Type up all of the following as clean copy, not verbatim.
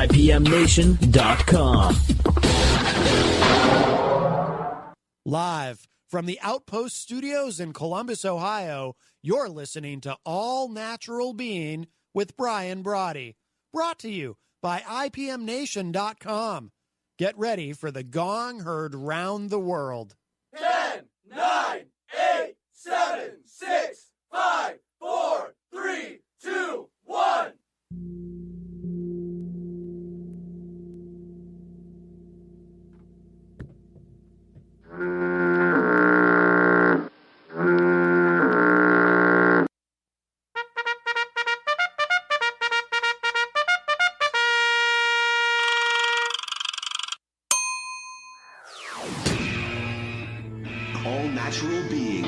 IPMNation.com. Live from the Outpost Studios in Columbus, Ohio, you're listening to All Natural Being with Brian Brawdy. Brought to you by IPMNation.com. Get ready for the gong heard round the world. 10, 9, 8, 7, 6, 5, 4, 3, 2, 1. All Natural Being.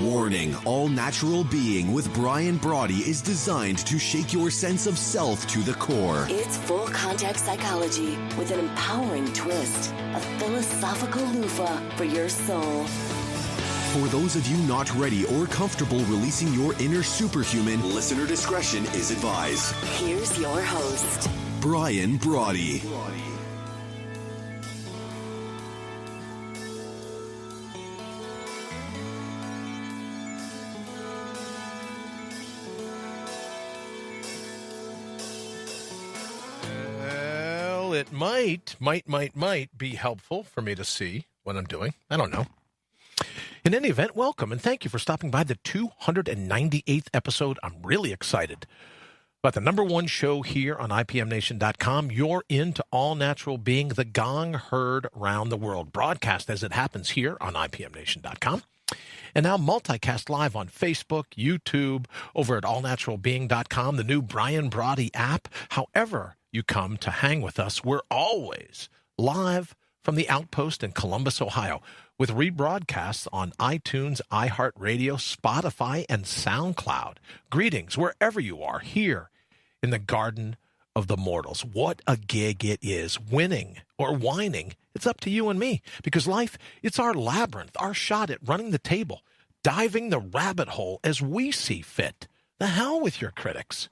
Warning, All Natural Being with Brian Brawdy is designed to shake your sense of self to the core. It's full contact psychology with an empowering twist, a philosophical loofah for your soul. For those of you not ready or comfortable releasing your inner superhuman, listener discretion is advised. Here's your host, Brian Brawdy. It might be helpful for me to see what I'm doing. I don't know. In any event, welcome and thank you for stopping by the 298th episode. I'm really excited about the number one show here on IPMNation.com. You're into All Natural Being, the gong heard round the world, broadcast as it happens here on IPMNation.com. And now multicast live on Facebook, YouTube, over at allnaturalbeing.com, the new Brian Brawdy app. However you come to hang with us, we're always live from the Outpost in Columbus, Ohio, with rebroadcasts on iTunes, iHeartRadio, Spotify, and SoundCloud. Greetings wherever you are here in the Garden of the Mortals. What a gig it is. Winning or whining, it's up to you and me, because life, it's our labyrinth, our shot at running the table, diving the rabbit hole as we see fit. The hell with your critics.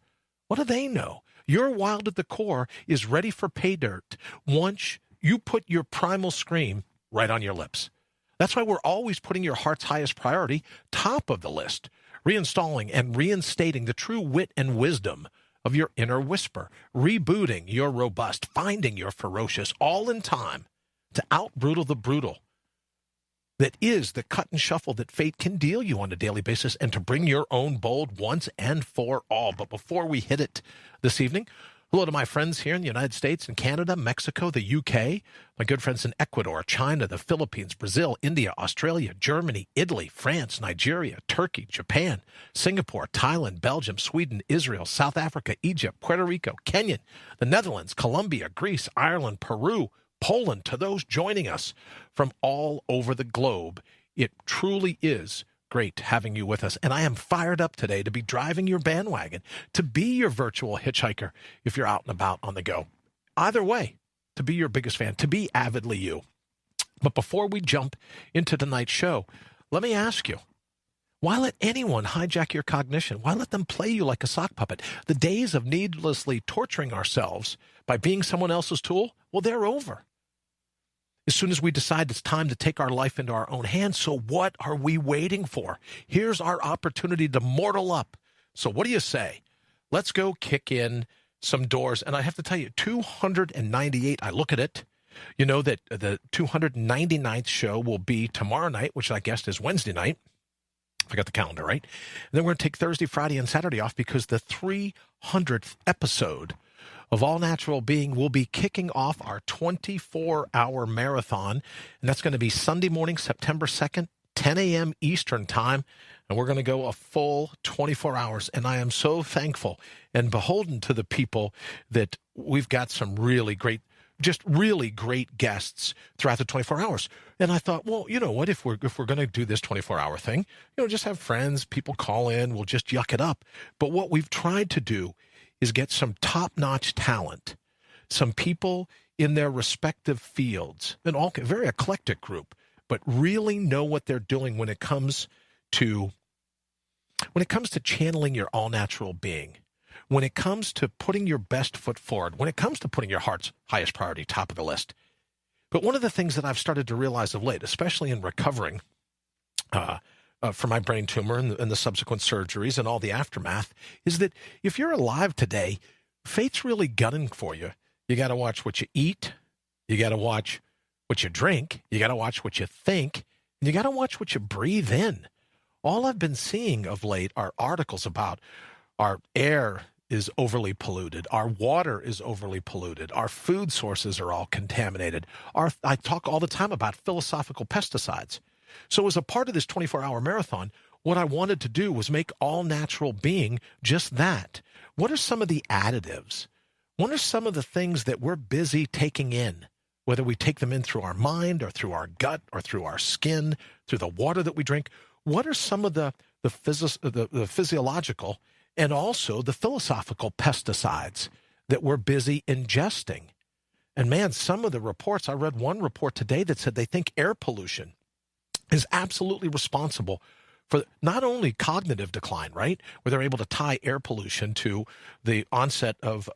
What do they know? Your wild at the core is ready for pay dirt once you put your primal scream right on your lips. That's why we're always putting your heart's highest priority top of the list, reinstalling and reinstating the true wit and wisdom of your inner whisper, rebooting your robust, finding your ferocious, all in time to out-brutal the brutal. That is the cut and shuffle that fate can deal you on a daily basis, and to bring your own bold once and for all. But before we hit it this evening, hello to my friends here in the United States and Canada, Mexico, the UK, my good friends in Ecuador, China, the Philippines, Brazil, India, Australia, Germany, Italy, France, Nigeria, Turkey, Japan, Singapore, Thailand, Belgium, Sweden, Israel, South Africa, Egypt, Puerto Rico, Kenya, the Netherlands, Colombia, Greece, Ireland, Peru, Poland, to those joining us from all over the globe. It truly is great having you with us, and I am fired up today to be driving your bandwagon, to be your virtual hitchhiker if you're out and about on the go. Either way, to be your biggest fan, to be avidly you. But before we jump into tonight's show, let me ask you, why let anyone hijack your cognition? Why let them play you like a sock puppet? The days of needlessly torturing ourselves by being someone else's tool, well, they're over. As soon as we decide it's time to take our life into our own hands, so what are we waiting for? Here's our opportunity to mortal up. So what do you say? Let's go kick in some doors. And I have to tell you, 298, I look at it, you know that the 299th show will be tomorrow night, which I guess is Wednesday night. If I got the calendar right. And then we're going to take Thursday, Friday, and Saturday off because the 300th episode of All Natural Being will be kicking off our 24-hour marathon. And that's going to be Sunday morning, September 2nd, 10 a.m. Eastern time. And we're going to go a full 24 hours. And I am so thankful and beholden to the people that we've got some really great guests throughout the 24 hours. And I thought, well, you know what, if we're going to do this 24-hour thing, just have friends, people call in, we'll just yuck it up. But what we've tried to do is get some top-notch talent, some people in their respective fields, an all very eclectic group, but really know what they're doing when it comes to channeling your all-natural being, when it comes to putting your best foot forward, when it comes to putting your heart's highest priority top of the list. But one of the things that I've started to realize of late, especially in recovering from my brain tumor and the subsequent surgeries and all the aftermath, is that if you're alive today, fate's really gunning for you. You got to watch what you eat. You got to watch what you drink. You got to watch what you think. And you got to watch what you breathe in. All I've been seeing of late are articles about our air is overly polluted. Our water is overly polluted. Our food sources are all contaminated. I talk all the time about philosophical pesticides. So as a part of this 24-hour marathon, what I wanted to do was make all natural being just that. What are some of the additives? What are some of the things that we're busy taking in, whether we take them in through our mind or through our gut or through our skin, through the water that we drink? What are some of the physiological and also the philosophical pesticides that we're busy ingesting? And man, some of the reports, I read one report today that said they think air pollution is absolutely responsible for not only cognitive decline, right, where they're able to tie air pollution to the onset of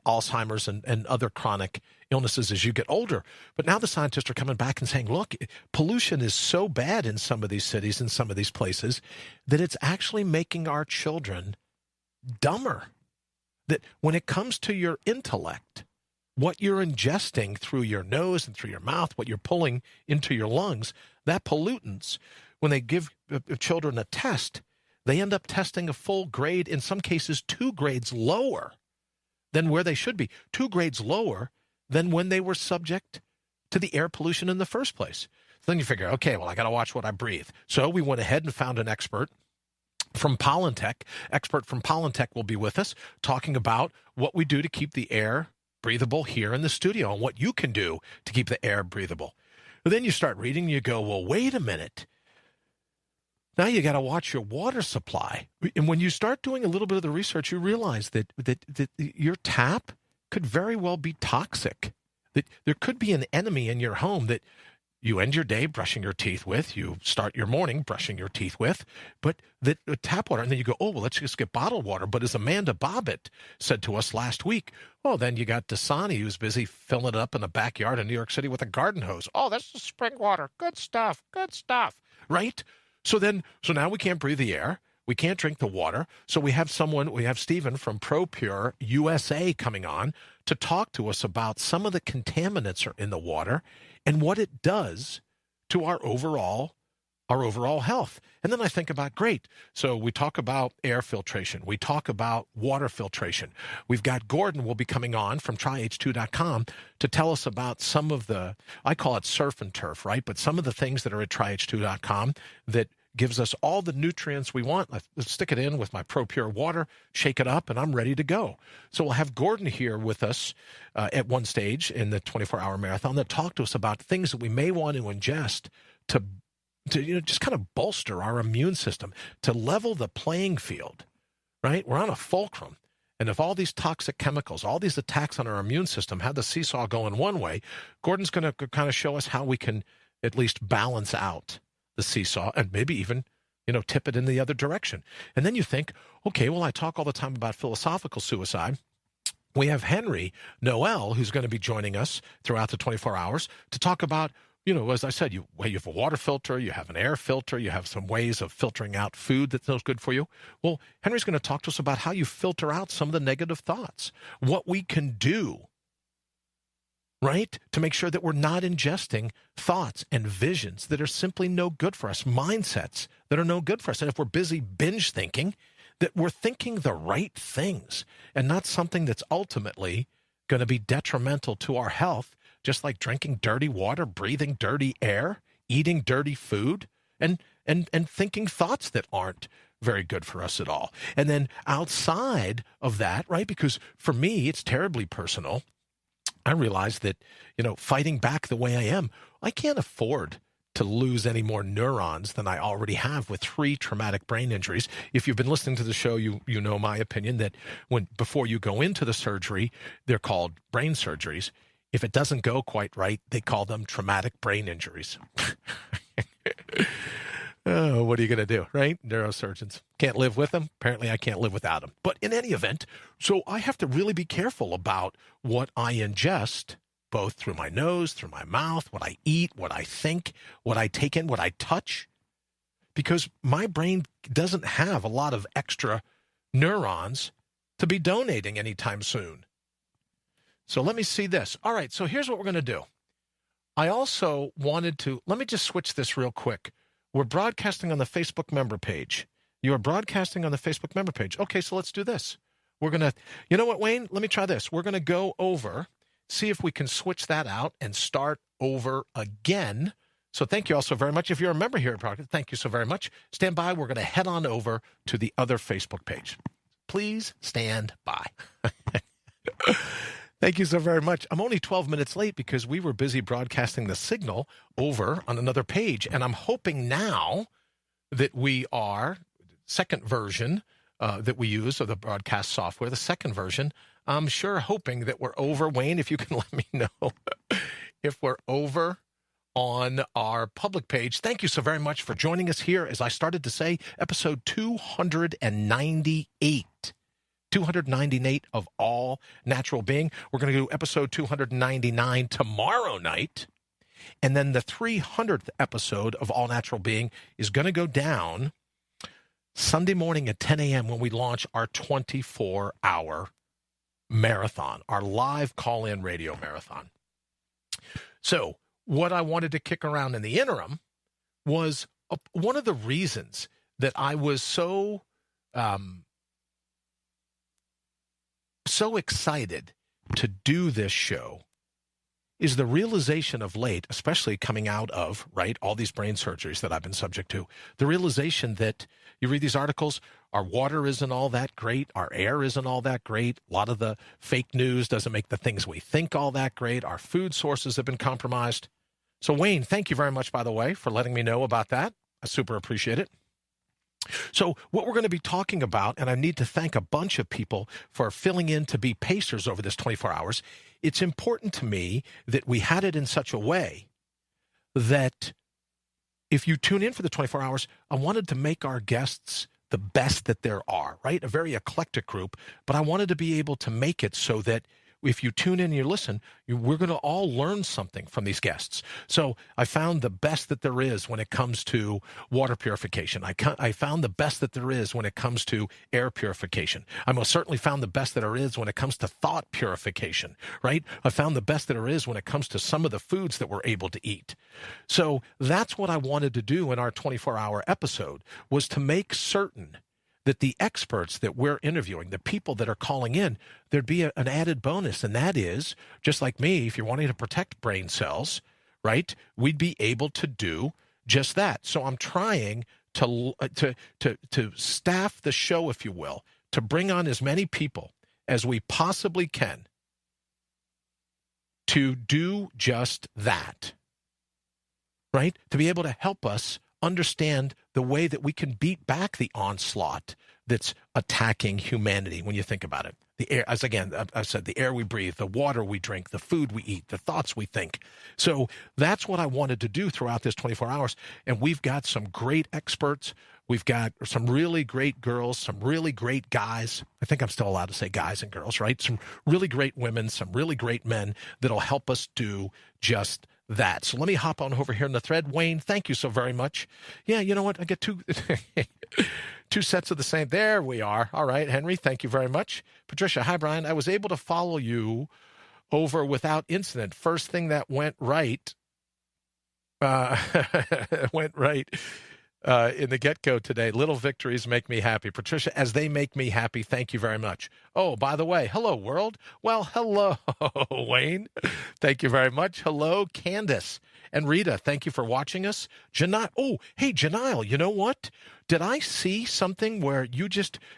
Alzheimer's and other chronic illnesses as you get older. But now the scientists are coming back and saying, look, pollution is so bad in some of these cities, in some of these places, that it's actually making our children dumber. That when it comes to your intellect, what you're ingesting through your nose and through your mouth, what you're pulling into your lungs, that pollutants, when they give children a test, they end up testing a full grade, in some cases 2 grades lower than where they should be, 2 grades lower than when they were subject to the air pollution in the first place. So then you figure, okay, well, I got to watch what I breathe. So we went ahead and found an expert from Pollentech. Expert from Pollentech will be with us talking about what we do to keep the air breathable here in the studio and what you can do to keep the air breathable. But then you start reading, you go, well, wait a minute. Now you got to watch your water supply. And when you start doing a little bit of the research, you realize that your tap could very well be toxic. That there could be an enemy in your home that you end your day brushing your teeth with, you start your morning brushing your teeth with, but that tap water, and then you go, oh, well, let's just get bottled water. But as Amanda Bobbitt said to us last week, well, then you got Dasani who's busy filling it up in the backyard in New York City with a garden hose. Oh, that's the spring water. Good stuff, right? So now we can't breathe the air. We can't drink the water. So we have Stephen from ProPure USA coming on to talk to us about some of the contaminants in the water and what it does to our overall health. And then I think about, great, so we talk about air filtration. We talk about water filtration. We've got Gordon will be coming on from tryh2.com to tell us about some of the, I call it surf and turf, right? But some of the things that are at tryh2.com that gives us all the nutrients we want. Let's stick it in with my ProPure water, shake it up, and I'm ready to go. So we'll have Gordon here with us at one stage in the 24-hour marathon that talk to us about things that we may want to ingest to just kind of bolster our immune system, to level the playing field, right? We're on a fulcrum. And if all these toxic chemicals, all these attacks on our immune system have the seesaw going one way, Gordon's going to kind of show us how we can at least balance out the seesaw and maybe even, tip it in the other direction. And then you think, okay, well, I talk all the time about philosophical suicide. We have Henry Noel, who's going to be joining us throughout the 24 hours to talk about, as I said, you have a water filter, you have an air filter, you have some ways of filtering out food that's not good for you. Well, Henry's going to talk to us about how you filter out some of the negative thoughts, what we can do, right, to make sure that we're not ingesting thoughts and visions that are simply no good for us, mindsets that are no good for us. And if we're busy binge thinking, that we're thinking the right things and not something that's ultimately going to be detrimental to our health, just like drinking dirty water, breathing dirty air, eating dirty food, and thinking thoughts that aren't very good for us at all. And then outside of that, right, because for me, it's terribly personal. I realize that, fighting back the way I am, I can't afford to lose any more neurons than I already have with 3 traumatic brain injuries. If you've been listening to the show, you know my opinion that before you go into the surgery, they're called brain surgeries. If it doesn't go quite right, they call them traumatic brain injuries. Oh, what are you going to do, right? Neurosurgeons. Can't live with them. Apparently, I can't live without them. But in any event, so I have to really be careful about what I ingest, both through my nose, through my mouth, what I eat, what I think, what I take in, what I touch, because my brain doesn't have a lot of extra neurons to be donating anytime soon. So let me see this. All right, so here's what we're going to do. I also wanted to, let me just switch this real quick. We're broadcasting on the Facebook member page. You are broadcasting on the Facebook member page. Okay, so let's do this. We're going to, you know what, Wayne? Let me try this. We're going to go over, see if we can switch that out and start over again. So thank you all so very much. If you're a member here at Broadcast, thank you so very much. Stand by. We're going to head on over to the other Facebook page. Please stand by. Thank you so very much. I'm only 12 minutes late because we were busy broadcasting the signal over on another page. And I'm hoping now that we are, second version that we use of the broadcast software, the second version, I'm sure hoping that we're over. Wayne, if you can let me know if we're over on our public page. Thank you so very much for joining us here. As I started to say, episode 298. 298 of All Natural Being. We're going to do episode 299 tomorrow night. And then the 300th episode of All Natural Being is going to go down Sunday morning at 10 a.m. when we launch our 24-hour marathon, our live call-in radio marathon. So what I wanted to kick around in the interim was one of the reasons that I was so excited to do this show is the realization of late, especially coming out of, right, all these brain surgeries that I've been subject to, the realization that you read these articles, our water isn't all that great, our air isn't all that great, a lot of the fake news doesn't make the things we think all that great, our food sources have been compromised. So Wayne, thank you very much, by the way, for letting me know about that. I super appreciate it. So what we're going to be talking about, and I need to thank a bunch of people for filling in to be pacers over this 24 hours, it's important to me that we had it in such a way that if you tune in for the 24 hours, I wanted to make our guests the best that there are, right? A very eclectic group, but I wanted to be able to make it so that if you tune in and you listen, we're going to all learn something from these guests. So I found the best that there is when it comes to water purification. I found the best that there is when it comes to air purification. I most certainly found the best that there is when it comes to thought purification, right? I found the best that there is when it comes to some of the foods that we're able to eat. So that's what I wanted to do in our 24-hour episode, was to make certain that the experts that we're interviewing, the people that are calling in, there'd be an added bonus. And that is, just like me, if you're wanting to protect brain cells, right, we'd be able to do just that. So I'm trying to staff the show, if you will, to bring on as many people as we possibly can to do just that, right? To be able to help us understand the way that we can beat back the onslaught that's attacking humanity when you think about it. The air, as again, I said, the air we breathe, the water we drink, the food we eat, the thoughts we think. So that's what I wanted to do throughout this 24 hours. And we've got some great experts. We've got some really great girls, some really great guys. I think I'm still allowed to say guys and girls, right? Some really great women, some really great men that'll help us do just that. So let me hop on over here in the thread. Wayne, thank you so very much. Yeah, you know what? I get two sets of the same. There we are. All right, Henry, thank you very much. Patricia, hi, Brian. I was able to follow you over without incident. First thing that went right, in the get-go today. Little victories make me happy. Patricia, as they make me happy, thank you very much. Oh, by the way, hello, world. Well, hello, Wayne. Thank you very much. Hello, Candace. And Rita, thank you for watching us. Oh, hey, Janile, you know what? Did I see something where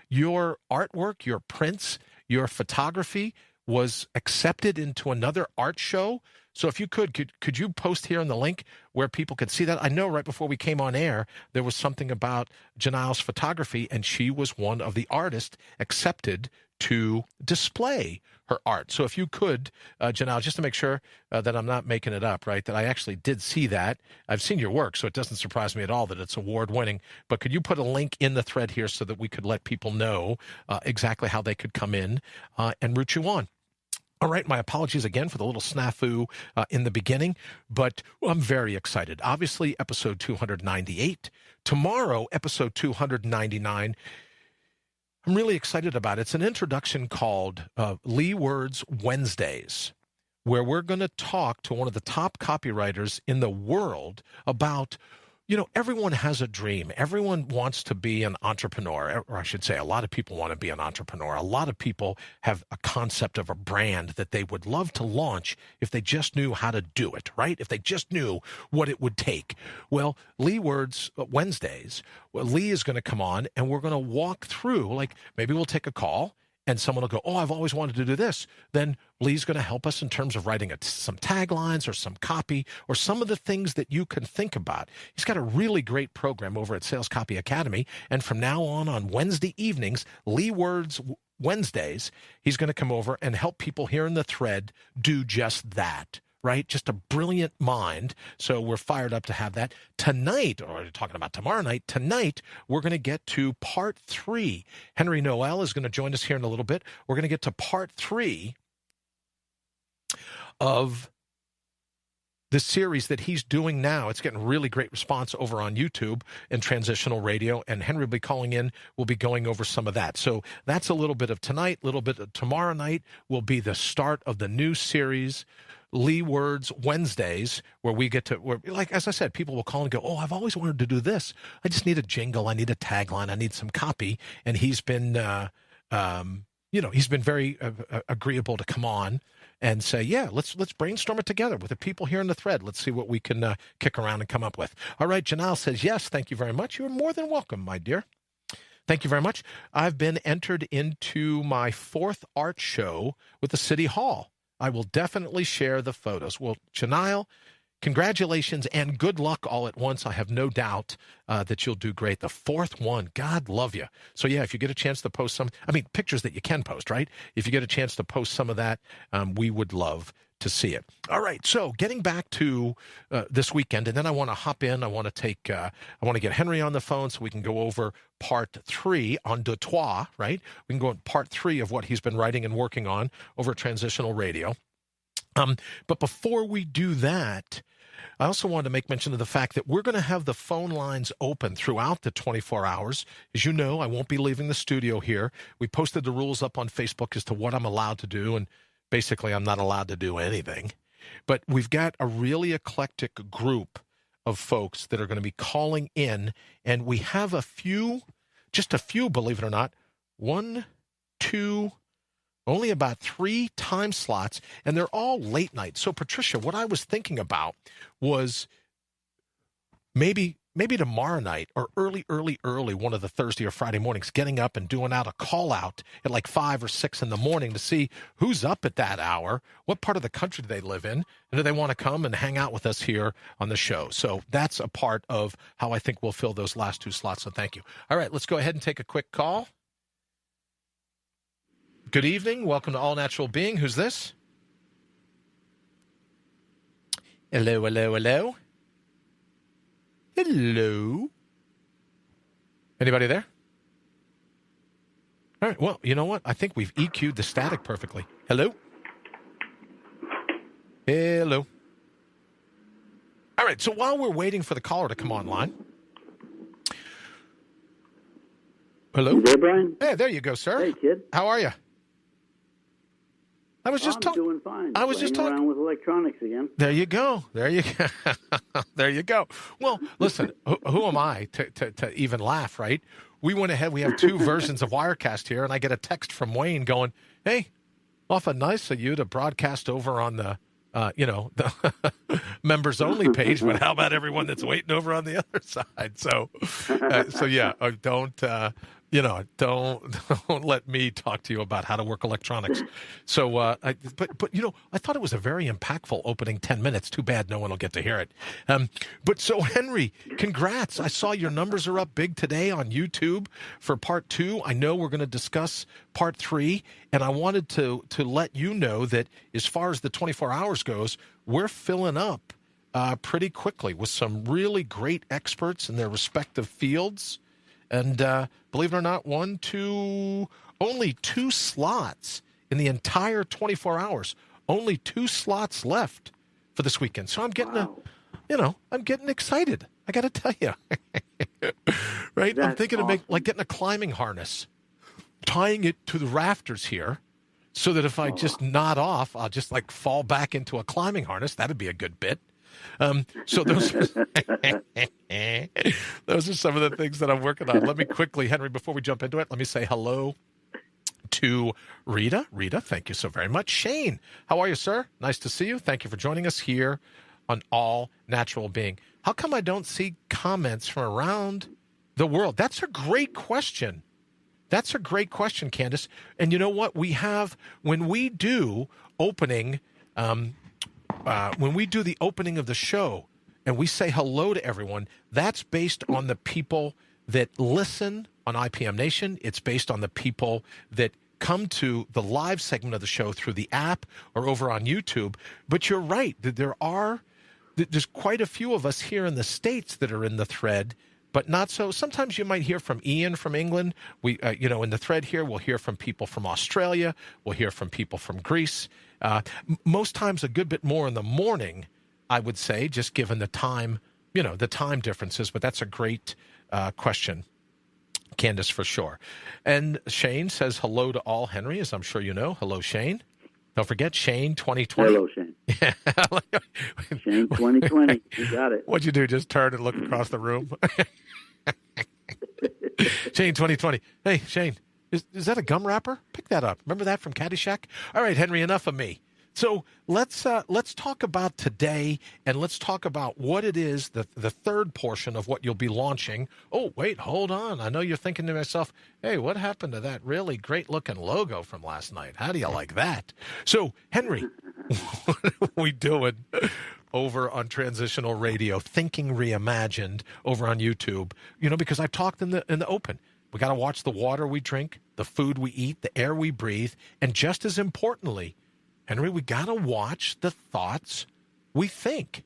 your artwork, your prints, your photography was accepted into another art show? So if you could you post here in the link where people could see that? I know right before we came on air, there was something about Janile's photography, and she was one of the artists accepted to display her art. So if you could, Janelle, just to make sure that I'm not making it up, right, that I actually did see that. I've seen your work, so it doesn't surprise me at all that it's award-winning. But could you put a link in the thread here so that we could let people know exactly how they could come in and root you on? All right, my apologies again for the little snafu in the beginning, but I'm very excited. Obviously, episode 298. Tomorrow, episode 299. I'm really excited about it. It's an introduction called Lee Words Wednesdays, where we're going to talk to one of the top copywriters in the world about, everyone has a dream. Everyone wants to be an entrepreneur, or I should say a lot of people want to be an entrepreneur. A lot of people have a concept of a brand that they would love to launch if they just knew how to do it, right? If they just knew what it would take. Well, Lee Words Wednesdays, Lee is going to come on and we're going to walk through, like maybe we'll take a call and someone will go, oh, I've always wanted to do this. Then Lee's going to help us in terms of writing some taglines or some copy or some of the things that you can think about. He's got a really great program over at Sales Copy Academy. And from now on Wednesday evenings, Lee Words Wednesdays, he's going to come over and help people here in the thread do just that. Right? Just a brilliant mind. So we're fired up to have that. Tonight, or talking about tomorrow night, tonight, we're going to get to part 3. Henry Noel is going to join us here in a little bit. We're going to get to part 3 of the series that he's doing now. It's getting really great response over on YouTube and Transitional Radio, and Henry will be calling in. We'll be going over some of that. So that's a little bit of tonight, a little bit of tomorrow night will be the start of the new series, Lee Words Wednesdays, where we get to, like, as I said, people will call and go, oh, I've always wanted to do this. I just need a jingle. I need a tagline. I need some copy. And he's been, he's been very agreeable to come on and say, yeah, let's brainstorm it together with the people here in the thread. Let's see what we can kick around and come up with. All right. Janelle says, yes, thank you very much. You're more than welcome, my dear. Thank you very much. I've been entered into my 4th art show with the City Hall. I will definitely share the photos. Well, Janelle, congratulations and good luck all at once. I have no doubt that you'll do great. The 4th one, God love you. So yeah, if you get a chance to post pictures that you can post, right? If you get a chance to post some of that, we would love to see it. All right, so getting back to this weekend, and then I want to hop in. I want to get Henry on the phone so we can go over part 3 on de trois, right? We can go on part 3 of what he's been writing and working on over at Transitional Radio. But before we do that, I also wanted to make mention of the fact that we're going to have the phone lines open throughout the 24 hours. As you know, I won't be leaving the studio here. We posted the rules up on Facebook as to what I'm allowed to do, and basically I'm not allowed to do anything. But we've got a really eclectic group of folks that are going to be calling in, and we have just a few, believe it or not, 1, 2, only about 3 time slots, and they're all late night. So, Patricia, what I was thinking about was maybe tomorrow night or early, one of the Thursday or Friday mornings, getting up and doing out a call out at like 5 or 6 in the morning to see who's up at that hour, what part of the country do they live in, and do they want to come and hang out with us here on the show. So that's a part of how I think we'll fill those last 2 slots. So thank you. All right, let's go ahead and take a quick call. Good evening. Welcome to All Natural Being. Who's this? Hello. Hello? Anybody there? All right. Well, you know what? I think we've EQ'd the static perfectly. Hello? Hello? All right. So while we're waiting for the caller to come online. Hello? You there, Brian? Hey, there you go, sir. Hey, kid. How are you? I was just talking. I'm doing fine. I was just talking around with electronics again. There you go. There you go. Well, listen, who am I to even laugh, right? We went ahead. We have 2 versions of Wirecast here, and I get a text from Wayne going, hey, awful nice of you to broadcast over on the members only page, but how about everyone that's waiting over on the other side? So yeah, don't don't let me talk to you about how to work electronics. So, but I thought it was a very impactful opening 10 minutes. Too bad no one will get to hear it. But so, Henry, congrats. I saw your numbers are up big today on YouTube for part 2. I know we're going to discuss part 3, and I wanted to let you know that as far as the 24 hours goes, we're filling up pretty quickly with some really great experts in their respective fields. And believe it or not, only 2 slots in the entire 24 hours. Only 2 slots left for this weekend. So I'm getting I'm getting excited. I got to tell you, right? That's I'm thinking awesome. of getting a climbing harness, tying it to the rafters here, so that if I just nod off, I'll just fall back into a climbing harness. That'd be a good bit. So those are some of the things that I'm working on. Let me quickly, Henry, before we jump into it, let me say hello to Rita. Rita, thank you so very much. Shane, how are you, sir? Nice to see you. Thank you for joining us here on All Natural Being. How come I don't see comments from around the world? That's a great question. That's a great question, Candace. And you know what? We have, when we do opening, when we do the opening of the show and we say hello to everyone, that's based on the people that listen on IPM Nation. It's based on the people that come to the live segment of the show through the app or over on YouTube. But you're right, that there's quite a few of us here in the States that are in the thread, but not so. Sometimes you might hear from Ian from England. We, in the thread here, we'll hear from people from Australia. We'll hear from people from Greece. Most times a good bit more in the morning, I would say, just given the time, the time differences. But that's a great question, Candace, for sure. And Shane says hello to all, Henry, as I'm sure you know. Hello, Shane. Don't forget, Shane 2020. Hello, Shane. Shane 2020. You got it. What'd you do? Just turn and look across the room? Shane 2020. Hey, Shane, is that a gum wrapper? Pick that up. Remember that from Caddyshack? All right, Henry, enough of me. So let's talk about today, and let's talk about what it is, the third portion of what you'll be launching. Oh, wait, hold on. I know you're thinking to yourself, hey, what happened to that really great-looking logo from last night? How do you like that? So, Henry, what are we doing over on Transitional Radio, Thinking Reimagined, over on YouTube? Because I talked in the open. We got to watch the water we drink, the food we eat, the air we breathe, and just as importantly, Henry, we got to watch the thoughts we think.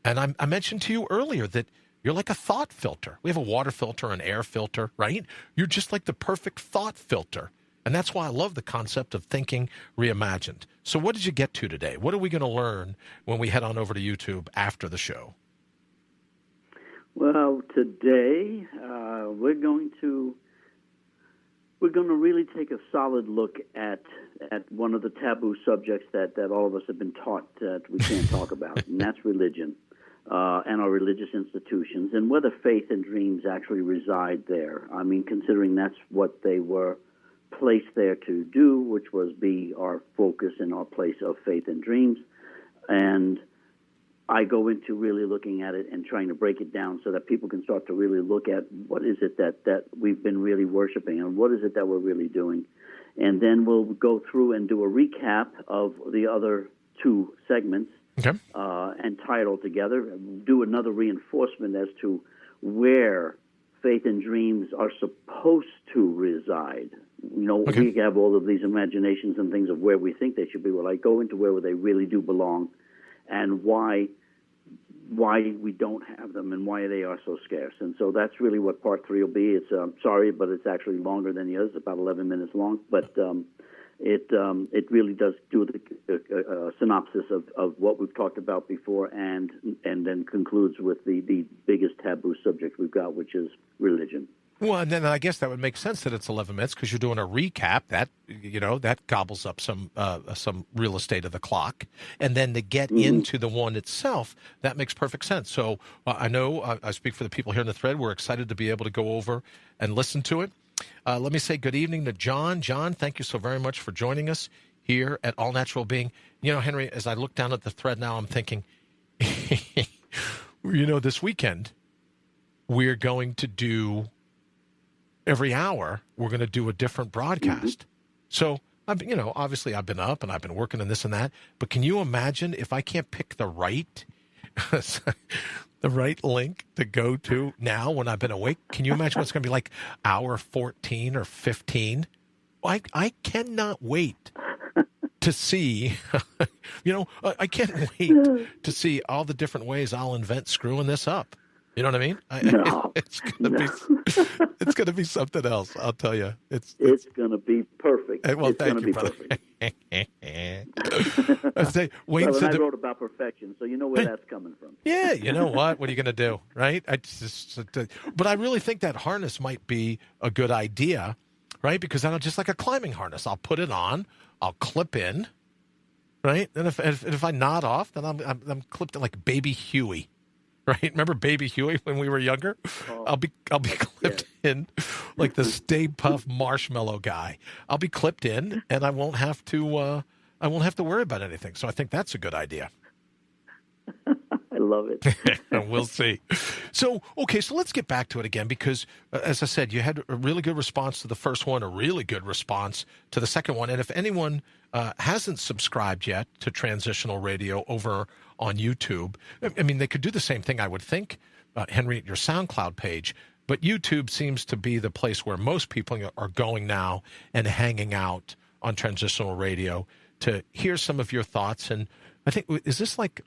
And I mentioned to you earlier that you're like a thought filter. We have a water filter, an air filter, right? You're just like the perfect thought filter. And that's why I love the concept of Thinking Reimagined. So what did you get to today? What are we going to learn when we head on over to YouTube after the show? Well, today we're going to really take a solid look at one of the taboo subjects that all of us have been taught that we can't talk about, and that's religion and our religious institutions, and whether faith and dreams actually reside there. I mean, considering that's what they were placed there to do, which was be our focus and our place of faith and dreams. And I go into really looking at it and trying to break it down so that people can start to really look at what is it that we've been really worshiping and what is it that we're really doing. And then we'll go through and do a recap of the other 2 segments, okay, and tie it all together, do another reinforcement as to where faith and dreams are supposed to reside. Okay. We have all of these imaginations and things of where we think they should be. Well, I go into where they really do belong and why we don't have them and why they are so scarce. And so that's really what part 3 will be. It's sorry, but it's actually longer than the others, about 11 minutes long. But it really does do a synopsis of what we've talked about before, and then concludes with the biggest taboo subject we've got, which is religion. Well, and then I guess that would make sense that it's 11 minutes because you're doing a recap. That that gobbles up some real estate of the clock, and then to get into the one itself, that makes perfect sense. So I know I speak for the people here in the thread. We're excited to be able to go over and listen to it. Let me say good evening to John. John, thank you so very much for joining us here at All Natural Being. Henry, as I look down at the thread now, I'm thinking, this weekend we're going to do every hour we're going to do a different broadcast. So, obviously I've been up and I've been working on this and that, but can you imagine if I can't pick the right link to go to now when I've been awake? Can you imagine what's going to be like hour 14 or 15? I cannot wait to see, I can't wait to see all the different ways I'll invent screwing this up. You know what I mean? It's going to be something else. I'll tell you. It's going to be perfect. Well, it's thank you, brother. I wrote about perfection, so you know where that's coming from. Yeah, you know what? What are you going to do, right? But I really think that harness might be a good idea, right? Because then just like a climbing harness, I'll put it on, I'll clip in, right? And if I nod off, then I'm clipped in like Baby Huey. Right? Remember Baby Huey when we were younger? I'll be clipped in like the Stay Puft Marshmallow guy. I'll be clipped in, and I won't have to worry about anything. So I think that's a good idea. I love it. We'll see. So let's get back to it again because, as I said, you had a really good response to the first one, a really good response to the second one. And if anyone hasn't subscribed yet to Transitional Radio over on YouTube, I mean, they could do the same thing, I would think, Henry, at your SoundCloud page. But YouTube seems to be the place where most people are going now and hanging out on Transitional Radio to hear some of your thoughts. And I think, is this like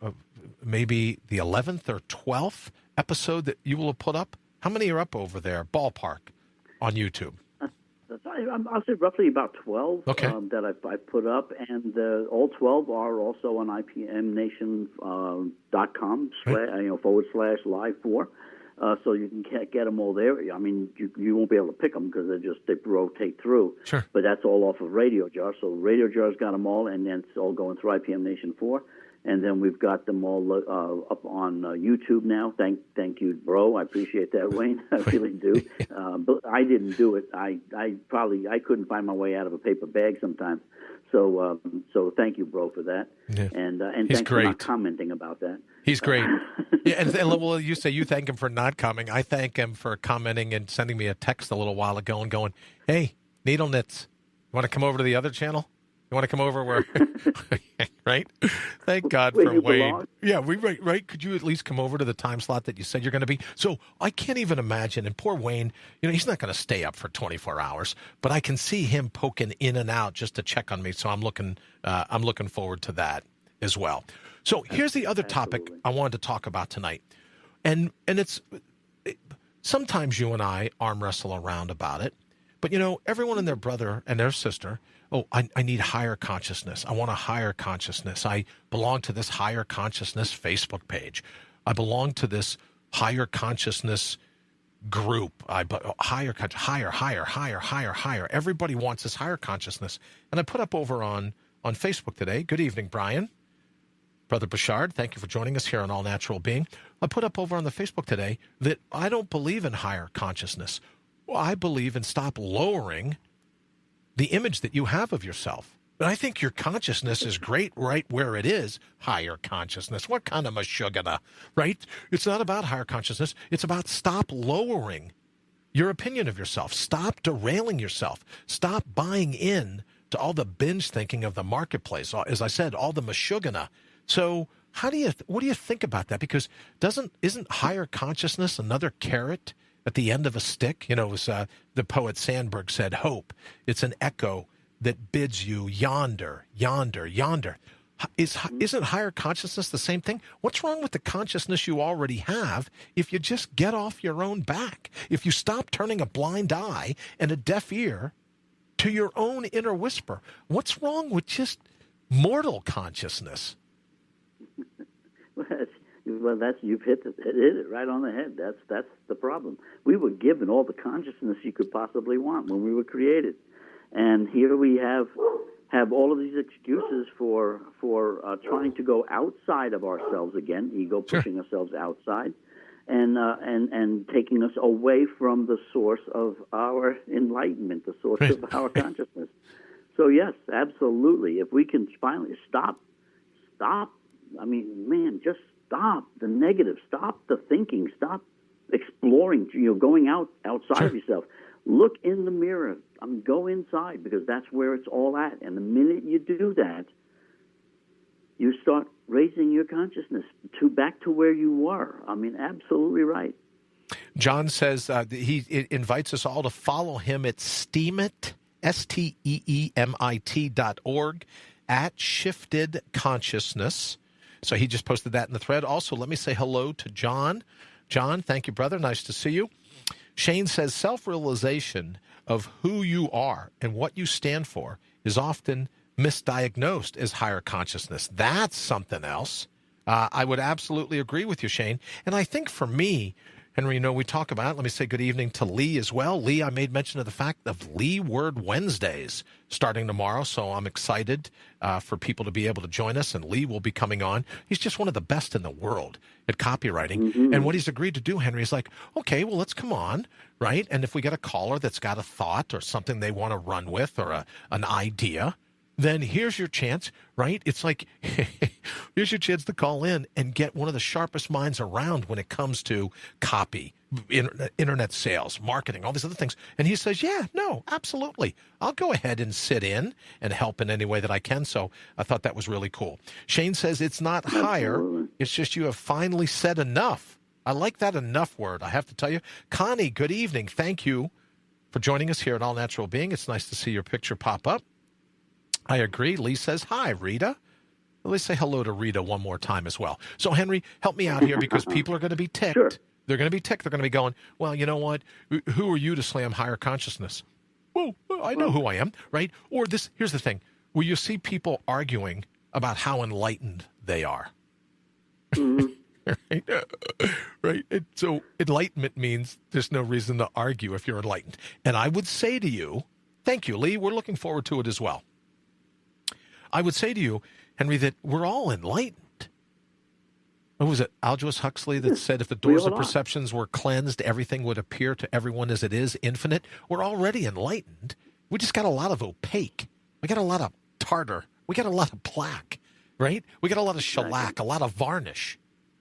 maybe the 11th or 12th episode that you will have put up? How many are up over there, ballpark, on YouTube? I'll say roughly about 12 that I put up, and all 12 are also on IPMNation.com /live4. So you can get them all there. I mean, you won't be able to pick them because they rotate through. Sure. But that's all off of Radio Jar. So Radio Jar's got them all, and then it's all going through IPM Nation 4. And then we've got them all up on YouTube now. Thank you, bro. I appreciate that, Wayne. I really do. But I didn't do it. I couldn't find my way out of a paper bag sometimes. So thank you, bro, for that. Yeah. And thanks for not commenting about that. He's great. Yeah, and well, you say you thank him for not coming. I thank him for commenting and sending me a text a little while ago and going, "Hey, Needle Knits, you want to come over to the other channel? You want to come over where?" Right? Thank God for Wade. Yeah, right. Could you at least come over to the time slot that you said you're going to be? So I can't even imagine. And poor Wayne, he's not going to stay up for 24 hours, but I can see him poking in and out just to check on me. So I'm looking forward to that as well. So here's the other topic I wanted to talk about tonight, and it's sometimes you and I arm wrestle around about it, but everyone and their brother and their sister. Oh, I need higher consciousness. I want a higher consciousness. I belong to this higher consciousness Facebook page. I belong to this higher consciousness group. Higher. Everybody wants this higher consciousness. And I put up over on Facebook today. Good evening, Brian. Brother Bouchard, thank you for joining us here on All Natural Being. I put up over on the Facebook today that I don't believe in higher consciousness. I believe in stop lowering the image that you have of yourself. But I think your consciousness is great right where it is, higher consciousness. What kind of mashugana, right? It's not about higher consciousness. It's about stop lowering your opinion of yourself. Stop derailing yourself. Stop buying in to all the binge thinking of the marketplace. As I said, all the mashugana. So what do you think about that? Because isn't higher consciousness another carrot at the end of a stick? It was the poet Sandberg said, hope. It's an echo that bids you yonder, yonder, yonder. Isn't higher consciousness the same thing? What's wrong with the consciousness you already have if you just get off your own back? If you stop turning a blind eye and a deaf ear to your own inner whisper? What's wrong with just mortal consciousness? Well, you've hit it right on the head. That's the problem. We were given all the consciousness you could possibly want when we were created, and here we have all of these excuses for trying to go outside of ourselves again. Ego pushing ourselves outside, and taking us away from the source of our enlightenment, the source of our consciousness. So yes, absolutely. If we can finally stop. I mean, man, just stop the negative. Stop the thinking. Stop exploring. Going outside of yourself. Look in the mirror. Go inside, because that's where it's all at. And the minute you do that, you start raising your consciousness back to where you were. I mean, absolutely right. John says he invites us all to follow him at Steemit, STEEMIT.org, at Shifted Consciousness. So he just posted that in the thread. Also, let me say hello to John. John, thank you, brother. Nice to see you. Shane says self-realization of who you are and what you stand for is often misdiagnosed as higher consciousness. That's something else. I would absolutely agree with you, Shane. And I think for me, Henry, we talk about, let me say good evening to Lee as well. Lee, I made mention of the fact of Lee Word Wednesdays starting tomorrow, so I'm excited for people to be able to join us, and Lee will be coming on. He's just one of the best in the world at copywriting. Mm-hmm. And what he's agreed to do, Henry, is like, okay, well, let's come on, right? And if we get a caller that's got a thought or something they want to run with or an idea, then here's your chance, right? It's like, here's your chance to call in and get one of the sharpest minds around when it comes to copy, internet sales, marketing, all these other things. And he says, yeah, no, absolutely. I'll go ahead and sit in and help in any way that I can. So I thought that was really cool. Shane says it's not higher. It's just you have finally said enough. I like that enough word, I have to tell you. Connie, good evening. Thank you for joining us here at All Natural Being. It's nice to see your picture pop up. I agree. Lee says, hi, Rita. Let's say hello to Rita one more time as well. So, Henry, help me out here because people are going to be ticked. Sure. They're going to be ticked. They're going to be going, well, you know what? Who are you to slam higher consciousness? Well, I know who I am, right? Or this. Here's the thing. Will you see people arguing about how enlightened they are? Mm-hmm. Right? And so enlightenment means there's no reason to argue if you're enlightened. And I would say to you, thank you, Lee. We're looking forward to it as well. I would say to you, Henry, that we're all enlightened. What was it, Aldous Huxley that said if the doors of perceptions were cleansed, everything would appear to everyone as it is, infinite? We're already enlightened. We just got a lot of opaque. We got a lot of tartar. We got a lot of plaque, right? We got a lot of shellac, a lot of varnish.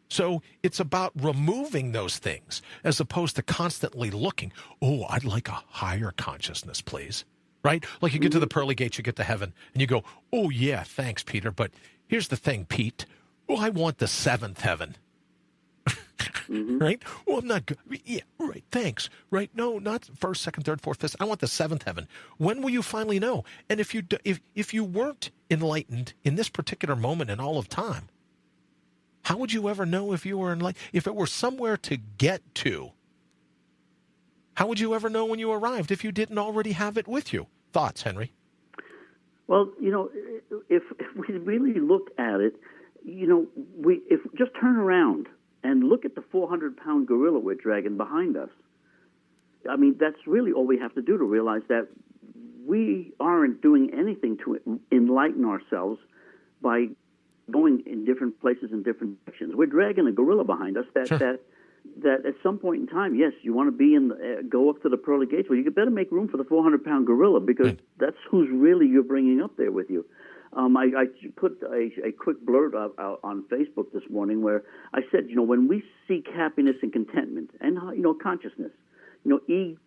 So it's about removing those things as opposed to constantly looking, oh, I'd like a higher consciousness, please. Right? Like you get to the pearly gates, you get to heaven, and you go, oh, yeah, thanks, Peter. But here's the thing, Pete. Oh, I want the seventh heaven. Mm-hmm. Right? Oh, I'm not good. Yeah, right, thanks. Right? No, not first, second, third, fourth, fifth. I want the seventh heaven. When will you finally know? And if you weren't enlightened in this particular moment in all of time, how would you ever know if you were enlightened? If it were somewhere to get to, how would you ever know when you arrived if you didn't already have it with you? Thoughts, Henry? Well, if we really look at it, if just turn around and look at the 400-pound gorilla we're dragging behind us. I mean, that's really all we have to do to realize that we aren't doing anything to enlighten ourselves by going in different places in different directions. We're dragging a gorilla behind us that at some point in time, yes, you want to be go up to the pearly gates. Well, you better make room for the 400-pound gorilla because that's who's really you're bringing up there with you. I put a quick blurb out on Facebook this morning where I said, when we seek happiness and contentment and, consciousness,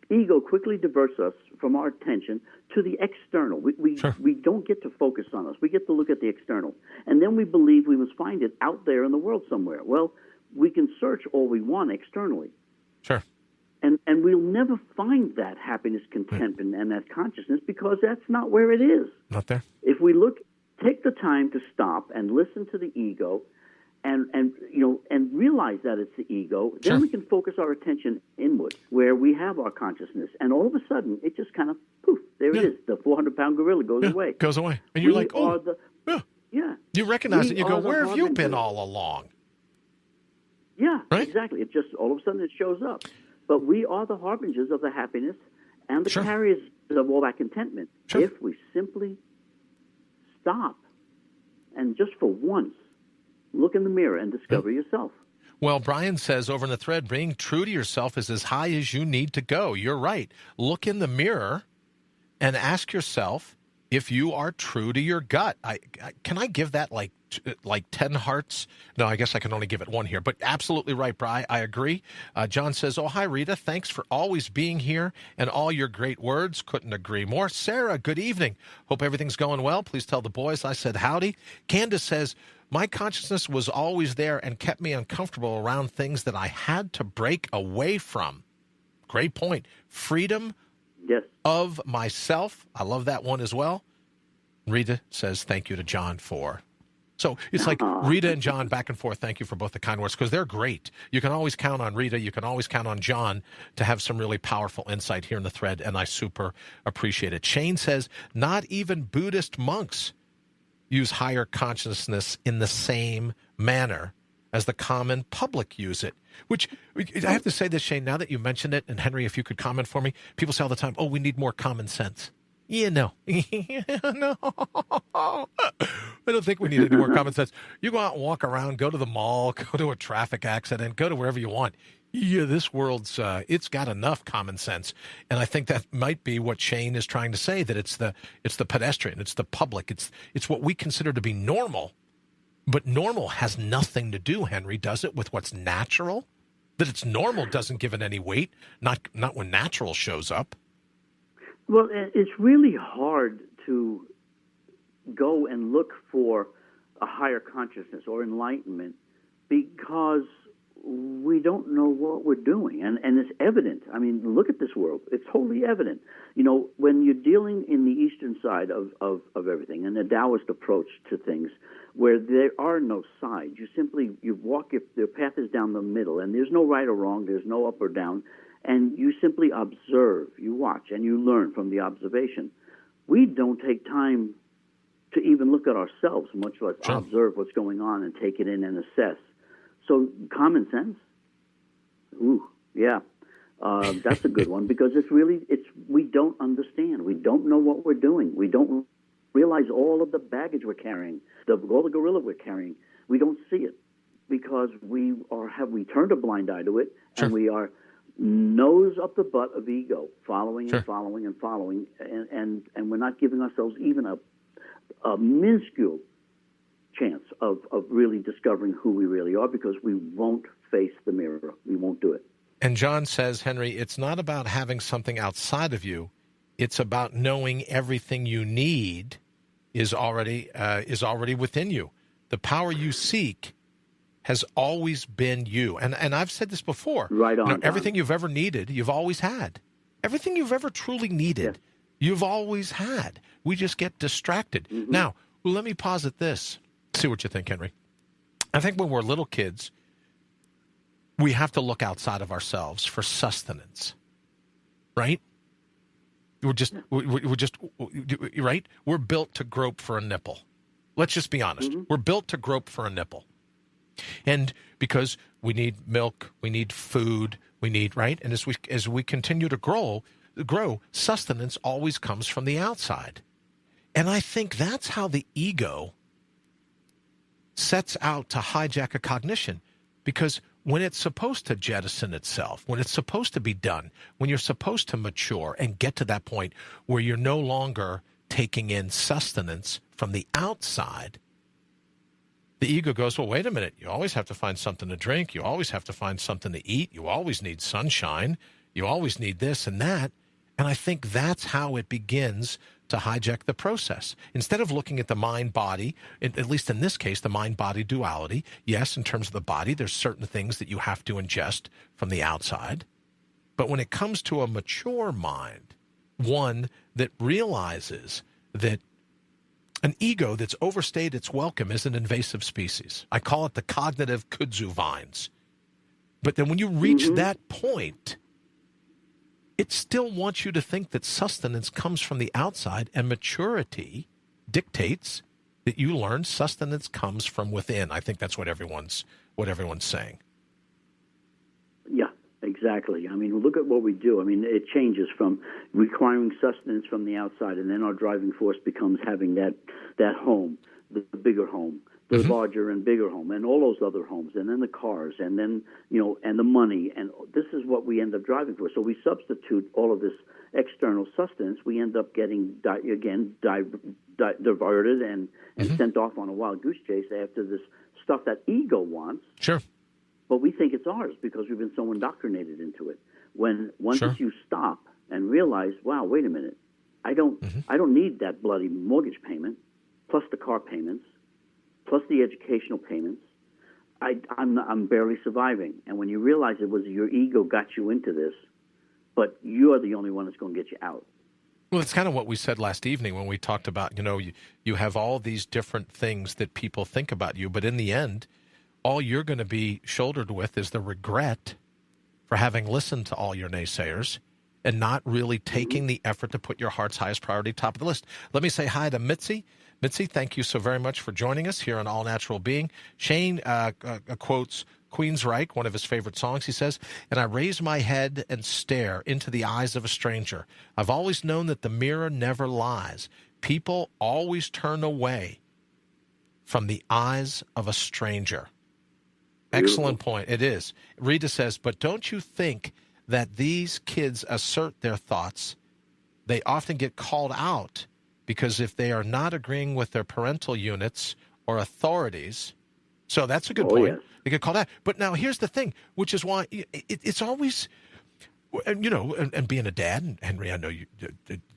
ego quickly diverts us from our attention to the external. We don't get to focus on us. We get to look at the external. And then we believe we must find it out there in the world somewhere. Well, we can search all we want externally. Sure. And we'll never find that happiness, contentment, and that consciousness because that's not where it is. Not there. If we take the time to stop and listen to the ego and realize that it's the ego, then we can focus our attention inward where we have our consciousness. And all of a sudden, it just kind of, poof, there it is. The 400-pound gorilla goes away. Goes away. And you're like, oh, You recognize it. You go, where have you been all along? Yeah, right? Exactly. It just, all of a sudden, it shows up. But we are the harbingers of the happiness and the carriers of all that contentment. If we simply stop and just for once look in the mirror and discover yourself. Well, Brian says over in the thread, being true to yourself is as high as you need to go. You're right. Look in the mirror and ask yourself, if you are true to your gut. Can I give that like 10 hearts? No, I guess I can only give it one here, but absolutely right, Bri. I agree. John says, oh, hi, Rita. Thanks for always being here and all your great words. Couldn't agree more. Sarah, good evening. Hope everything's going well. Please tell the boys I said howdy. Candace says, my consciousness was always there and kept me uncomfortable around things that I had to break away from. Great point. Freedom of myself. I love that one as well. Rita says thank you to John for. So it's like Rita and John back and forth. Thank you for both the kind words because they're great. You can always count on Rita. You can always count on John to have some really powerful insight here in the thread, and I super appreciate it. Shane says not even Buddhist monks use higher consciousness in the same manner as the common public use it, which I have to say this, Shane, now that you mentioned it, and Henry, if you could comment for me, people say all the time, oh, we need more common sense. Yeah, no. No. I don't think we need any more common sense. You go out and walk around, go to the mall, go to a traffic accident, go to wherever you want. Yeah, this world's, it's got enough common sense. And I think that might be what Shane is trying to say, that it's the pedestrian, it's the public, it's what we consider to be normal. But normal has nothing to do, Henry, does it, with what's natural? That it's normal doesn't give it any weight, not when natural shows up. Well, it's really hard to go and look for a higher consciousness or enlightenment because we don't know what we're doing. And it's evident. I mean, look at this world. It's totally evident. You know, when you're dealing in the eastern side of everything and the Taoist approach to things, where there are no sides, you walk, your path is down the middle, and there's no right or wrong, there's no up or down, and you simply observe, you watch, and you learn from the observation. We don't take time to even look at ourselves, much less observe what's going on and take it in and assess. So common sense, that's a good one, because we don't understand. We don't know what we're doing. We don't realize all of the baggage we're carrying, all the gorilla we're carrying. We don't see it because we turned a blind eye to it, and we are nose up the butt of ego, following and following and following, and we're not giving ourselves even a minuscule chance of really discovering who we really are, because we won't face the mirror. We won't do it. And John says, Henry, it's not about having something outside of you. It's about knowing everything you need is already within you. The power you seek has always been you. And I've said this before. Right on. Everything you've ever needed, you've always had. Everything you've ever truly needed, you've always had. We just get distracted. Mm-hmm. Now, let me posit this. See what you think, Henry. I think when we're little kids, we have to look outside of ourselves for sustenance, right? We're just right? We're built to grope for a nipple. Let's just be honest. Mm-hmm. We're built to grope for a nipple. And because we need milk, we need food, we need, right? And as we continue to grow, sustenance always comes from the outside. And I think that's how the ego sets out to hijack a cognition, because when it's supposed to jettison itself, when it's supposed to be done, when you're supposed to mature and get to that point where you're no longer taking in sustenance from the outside, the ego goes, well, wait a minute, you always have to find something to drink, you always have to find something to eat, you always need sunshine, you always need this and that. And I think that's how it begins to hijack the process. Instead of looking at the mind-body, at least in this case, the mind-body duality, yes, in terms of the body, there's certain things that you have to ingest from the outside. But when it comes to a mature mind, one that realizes that an ego that's overstayed its welcome is an invasive species. I call it the cognitive kudzu vines. But then when you reach that point, it still wants you to think that sustenance comes from the outside, and maturity dictates that you learn sustenance comes from within. I think that's what everyone's saying. Yeah, exactly. I mean, look at what we do. I mean, it changes from requiring sustenance from the outside, and then our driving force becomes having that home, the bigger home, the larger and bigger home, and all those other homes, and then the cars, and then, and the money, and this is what we end up driving for. So we substitute all of this external sustenance. We end up getting, diverted and sent off on a wild goose chase after this stuff that ego wants. Sure. But we think it's ours because we've been so indoctrinated into it. When once you stop and realize, wow, wait a minute, I don't need that bloody mortgage payment, plus the car payments, plus the educational payments. I'm barely surviving. And when you realize it was your ego got you into this, but you're the only one that's going to get you out. Well, it's kind of what we said last evening when we talked about, you have all these different things that people think about you, but in the end, all you're going to be shouldered with is the regret for having listened to all your naysayers and not really taking the effort to put your heart's highest priority top of the list. Let me say hi to Mitzi. Mitzi, thank you so very much for joining us here on All Natural Being. Shane quotes Queensryche, one of his favorite songs. He says, "And I raise my head and stare into the eyes of a stranger. I've always known that the mirror never lies. People always turn away from the eyes of a stranger." Excellent point. It is. Rita says, "But don't you think that these kids assert their thoughts? They often get called out because if they are not agreeing with their parental units or authorities." So that's a good point. Yes. They get called out. But now here's the thing, which is why it's always, and being a dad, and Henry, I know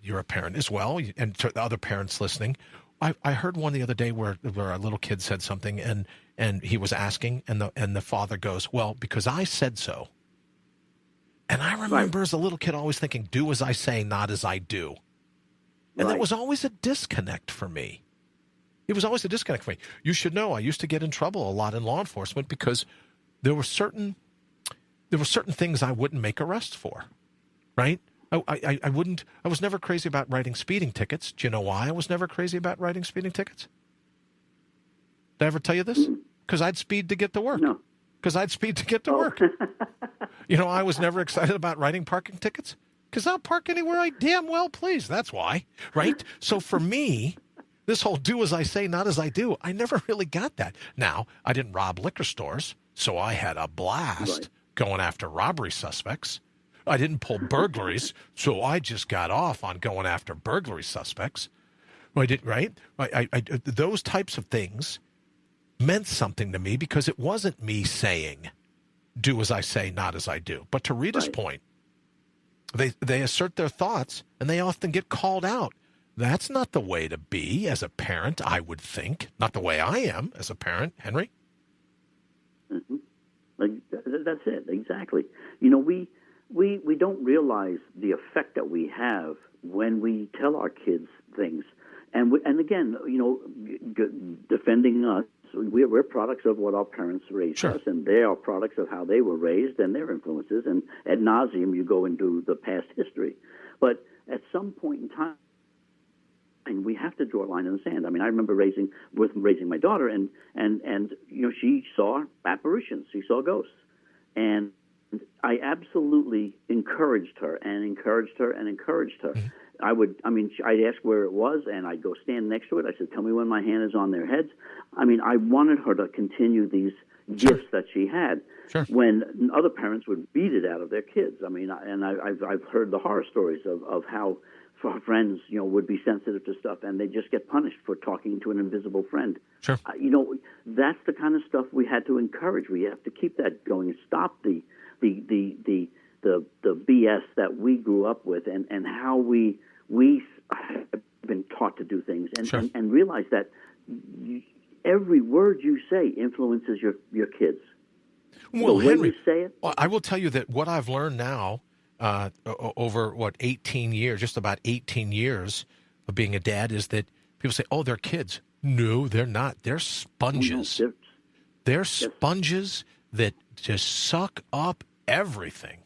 you're a parent as well, and to the other parents listening, I heard one the other day where a little kid said something, and he was asking, and the father goes, "Well, because I said so." And I remember as a little kid always thinking, do as I say, not as I do. And that was always a disconnect for me. It was always a disconnect for me. You should know I used to get in trouble a lot in law enforcement because there were certain things I wouldn't make arrests for, right? I wouldn't. I was never crazy about writing speeding tickets. Do you know why I was never crazy about writing speeding tickets? Did I ever tell you this? Because I'd speed to get to work. No. Because I'd speed to get to work. I was never excited about writing parking tickets because I'll park anywhere I damn well please. That's why, right? So for me, this whole do as I say, not as I do, I never really got that. Now, I didn't rob liquor stores, so I had a blast going after robbery suspects. I didn't pull burglaries, so I just got off on going after burglary suspects. I did, right? Those types of things meant something to me because it wasn't me saying, do as I say, not as I do. But to Rita's point, they assert their thoughts, and they often get called out. That's not the way to be as a parent, I would think. Not the way I am as a parent, Henry. Mm-hmm. That's it, exactly. We don't realize the effect that we have when we tell our kids things. And again, defending us, we're products of what our parents raised us, and they are products of how they were raised and their influences. And ad nauseum, you go into the past history. But at some point in time, and we have to draw a line in the sand. I mean, I remember raising my daughter, and she saw apparitions, she saw ghosts, and I absolutely encouraged her. Mm-hmm. I'd ask where it was, and I'd go stand next to it. I said, "Tell me when my hand is on their heads." I mean, I wanted her to continue these gifts that she had. Sure. When other parents would beat it out of their kids. I mean, I've heard the horror stories of how friends, would be sensitive to stuff, and they just get punished for talking to an invisible friend. Sure. That's the kind of stuff we had to encourage. We have to keep that going. Stop the BS that we grew up with, and how we have been taught to do things, and realize that every word you say influences your kids. Well, the Henry, way you say it. Well, I will tell you that what I've learned now over 18 years, just about 18 years of being a dad, is that people say, "Oh, they're kids." No, they're not. They're sponges. They're sponges that just suck up everything.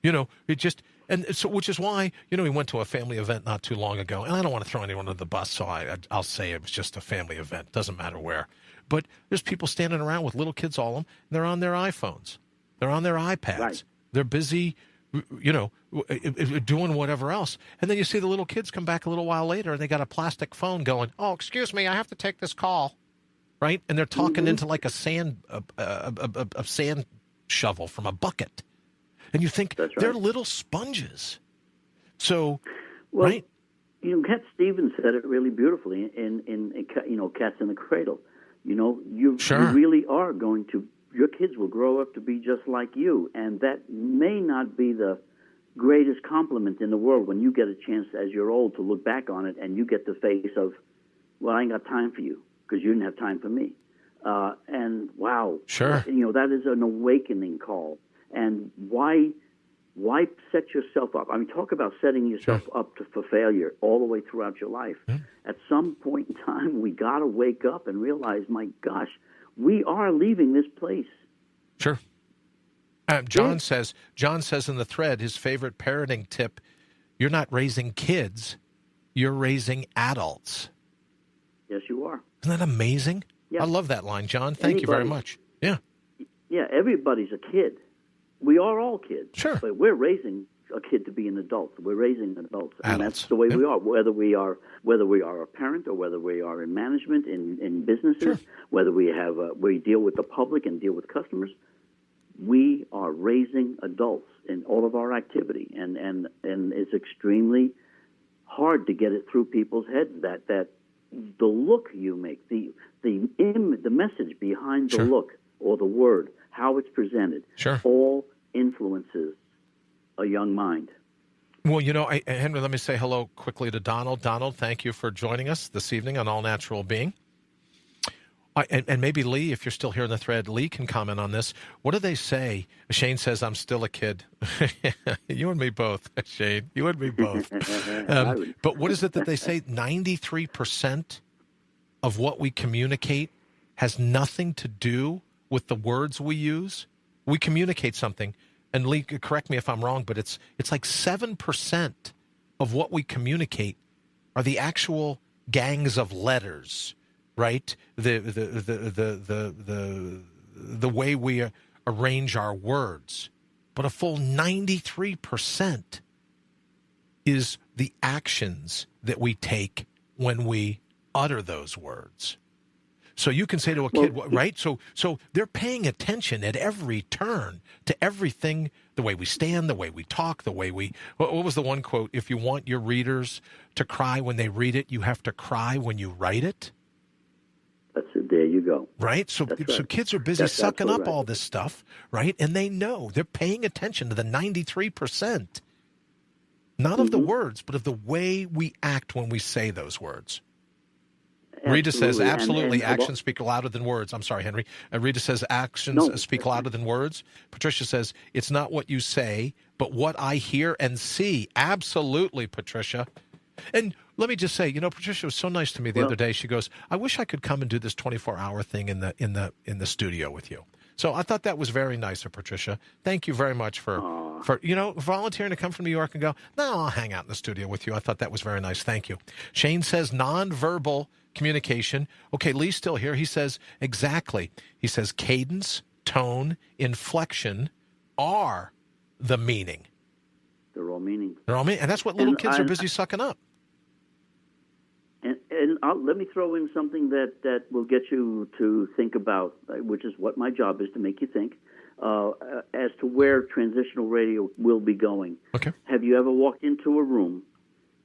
It just, and so, which is why, we went to a family event not too long ago, and I don't want to throw anyone under the bus, so I'll say it was just a family event. Doesn't matter where. But there's people standing around with little kids, all of them, and they're on their iPhones. They're on their iPads. Right. They're busy, doing whatever else. And then you see the little kids come back a little while later, and they got a plastic phone going, "Oh, excuse me, I have to take this call." right? And they're talking into like a sand shovel from a bucket. And you think they're little sponges. So, well, right? Cat Stevens said it really beautifully in Cats in the Cradle. You really are going to, your kids will grow up to be just like you, and that may not be the greatest compliment in the world when you get a chance as you're old to look back on it and you get the face of, well, I ain't got time for you because you didn't have time for me. And wow, that is an awakening call. And why set yourself up? I mean, talk about setting yourself up for failure all the way throughout your life. At some point in time, we got to wake up and realize, my gosh, we are leaving this place. Sure. John says in the thread, his favorite parenting tip, you're not raising kids, you're raising adults. Yes, you are. Isn't that amazing? Yeah. I love that line, John. Thank you very much. Yeah. Yeah, everybody's a kid. We are all kids. Sure. But we're raising a kid to be an adult. We're raising adults. And Adults. that's the way we are. Whether we are a parent or whether we are in management, in businesses, whether we deal with the public and deal with customers, we are raising adults in all of our activity. And it's extremely hard to get it through people's heads that the look you make, the message behind the look or the word, how it's presented, all influences a young mind. Well, Henry, let me say hello quickly to Donald. Donald, thank you for joining us this evening on All Natural Being. And maybe Lee, if you're still here in the thread, Lee can comment on this. What do they say? Shane says, I'm still a kid. You and me both, Shane. You and me both. But what is it that they say? 93% of what we communicate has nothing to do with the words we use. We communicate something. And Lee, correct me if I'm wrong, but it's like 7% of what we communicate are the actual gangs of letters. Right, the way we arrange our words, but a full 93% is the actions that we take when we utter those words. So you can say to a kid, right? So they're paying attention at every turn to everything, the way we stand, the way we talk, the way we. What was the one quote? If you want your readers to cry when they read it, you have to cry when you write it. That's it. There you go. Right? So kids are busy sucking up all this stuff, right? And they know. They're paying attention to the 93%. Not of the words, but of the way we act when we say those words. Absolutely. Rita says, absolutely, actions speak louder than words. I'm sorry, Henry. Rita says, actions speak louder than words. Patricia says, it's not what you say, but what I hear and see. Absolutely, Patricia. And let me just say, Patricia was so nice to me the other day. She goes, I wish I could come and do this 24-hour thing in the studio with you. So I thought that was very nice of Patricia. Thank you very much for volunteering to come from New York and go, no, I'll hang out in the studio with you. I thought that was very nice. Thank you. Shane says nonverbal communication. Okay, Lee's still here. He says exactly. He says cadence, tone, inflection are the meaning. They're all meaning. And that's what little kids are busy sucking up. And let me throw in something that will get you to think about, which is what my job is, to make you think, as to where transitional radio will be going. Okay. Have you ever walked into a room,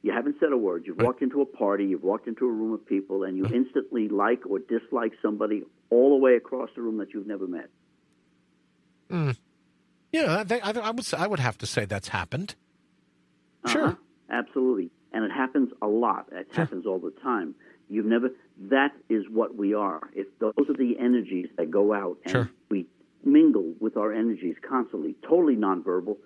you haven't said a word, you've walked into a party, you've walked into a room of people, and you instantly like or dislike somebody all the way across the room that you've never met? Yeah, I would have to say that's happened. Sure. Absolutely. And it happens a lot. It happens all the time. That is what we are. If those are the energies that go out and we mingle with our energies constantly, totally nonverbal,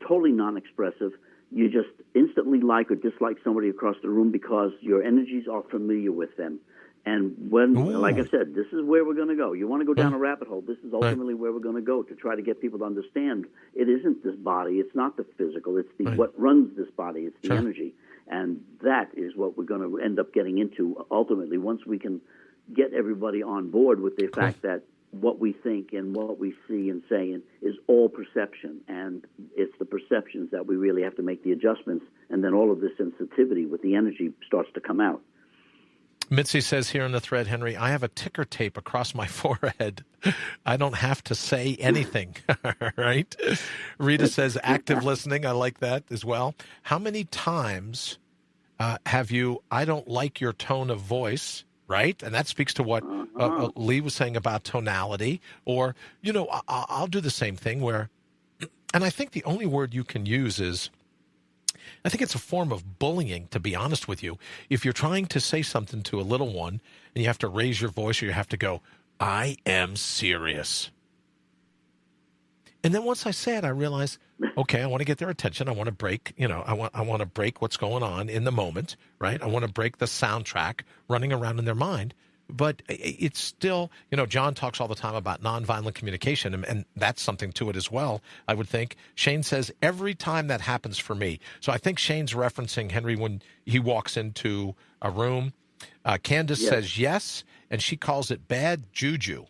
totally non-expressive, you just instantly like or dislike somebody across the room because your energies are familiar with them. And like I said, this is where we're going to go. You want to go down a rabbit hole, this is ultimately where we're going to go to try to get people to understand it isn't this body, it's not the physical, it's what runs this body, it's the energy. And that is what we're going to end up getting into ultimately once we can get everybody on board with the fact that what we think and what we see and say is all perception. And it's the perceptions that we really have to make the adjustments. And then all of this sensitivity with the energy starts to come out. Mitzi says here in the thread, Henry, I have a ticker tape across my forehead. I don't have to say anything, right? Rita says active listening. I like that as well. How many times have you, I don't like your tone of voice, right? And that speaks to what Lee was saying about tonality. Or, I'll do the same thing where, and I think the only word you can use is, I think it's a form of bullying, to be honest with you. If you're trying to say something to a little one and you have to raise your voice or you have to go, I am serious. And then once I say it, I realize, okay, I want to get their attention. I want to break, I want to break what's going on in the moment, right? I want to break the soundtrack running around in their mind. But it's still, John talks all the time about nonviolent communication, and that's something to it as well, I would think. Shane says, every time that happens for me. So I think Shane's referencing Henry when he walks into a room. Candace says yes, and she calls it bad juju.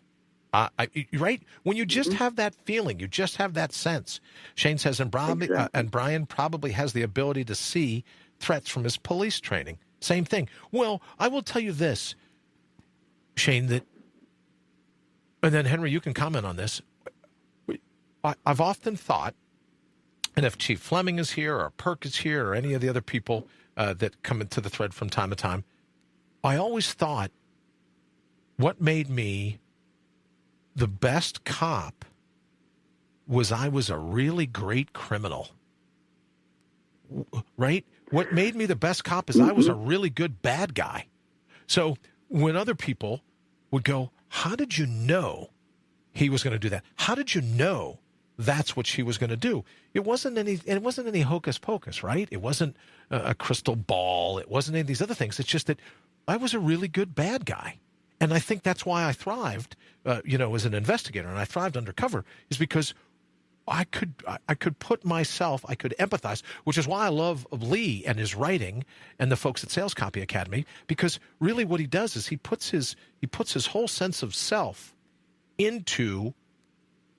Right? When you just have that feeling, you just have that sense. Shane says, and Brian probably has the ability to see threats from his police training. Same thing. Well, I will tell you this, Shane, and then Henry, you can comment on this. I've often thought, and if Chief Fleming is here or Perk is here or any of the other people that come into the thread from time to time, I always thought what made me the best cop was I was a really great criminal, right? What made me the best cop is I was a really good bad guy. So when other people would go, how did you know he was going to do that? How did you know that's what she was going to do? It wasn't any hocus pocus, right? It wasn't a crystal ball. It wasn't any of these other things. It's just that I was a really good bad guy. And I think that's why I thrived, as an investigator, and I thrived undercover, is because I could put myself, I could empathize, which is why I love Lee and his writing and the folks at Sales Copy Academy, because really what he does is he puts his whole sense of self into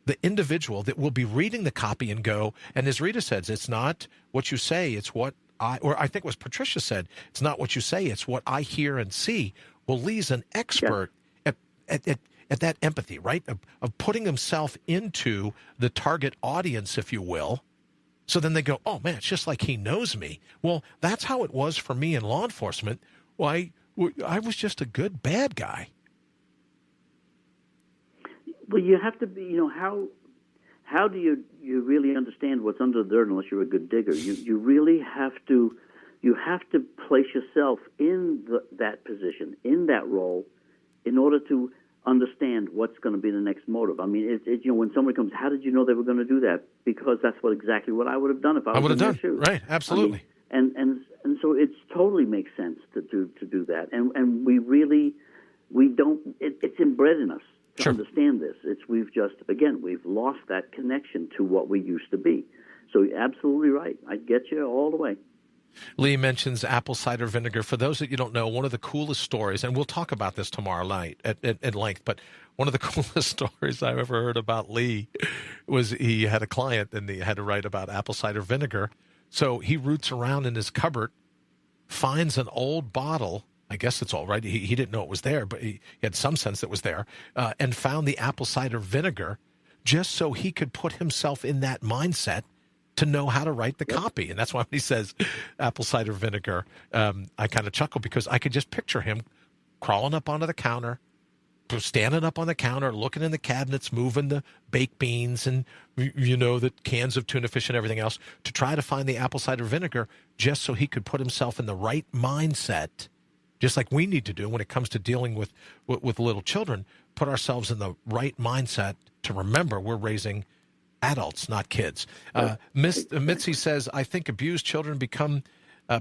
the individual that will be reading the copy and go, and as Rita says, it's not what you say, it's what I think it was Patricia said, it's not what you say, it's what I hear and see. Well, Lee's an expert at that empathy, right? Of putting himself into the target audience, if you will. So then they go, oh, man, it's just like he knows me. Well, that's how it was for me in law enforcement. Why, I was just a good bad guy. Well, you have to be, how do you really understand what's under the dirt unless you're a good digger? You really have to, place yourself in that position, in that role, in order to understand what's going to be the next motive. I mean, when somebody comes, how did you know they were going to do that? Because that's exactly what I would have done if I was in their shoes. Right, absolutely. I mean, and so it totally makes sense to do that. And we don't. It's inbred in us to understand this. We've lost that connection to what we used to be. So you're absolutely right. I get you all the way. Lee mentions apple cider vinegar. For those that you don't know, one of the coolest stories, and we'll talk about this tomorrow night at length, but one of the coolest stories I've ever heard about Lee was he had a client and he had to write about apple cider vinegar. So he roots around in his cupboard, finds an old bottle. I guess it's all right. He didn't know it was there, but he had some sense it was there, and found the apple cider vinegar just so he could put himself in that mindset to know how to write the copy. And that's why when he says apple cider vinegar, I kind of chuckle because I could just picture him crawling up onto the counter, standing up on the counter, looking in the cabinets, moving the baked beans and, the cans of tuna fish and everything else to try to find the apple cider vinegar just so he could put himself in the right mindset, just like we need to do when it comes to dealing with little children, put ourselves in the right mindset to remember we're raising adults, not kids. Mitzi says, I think abused children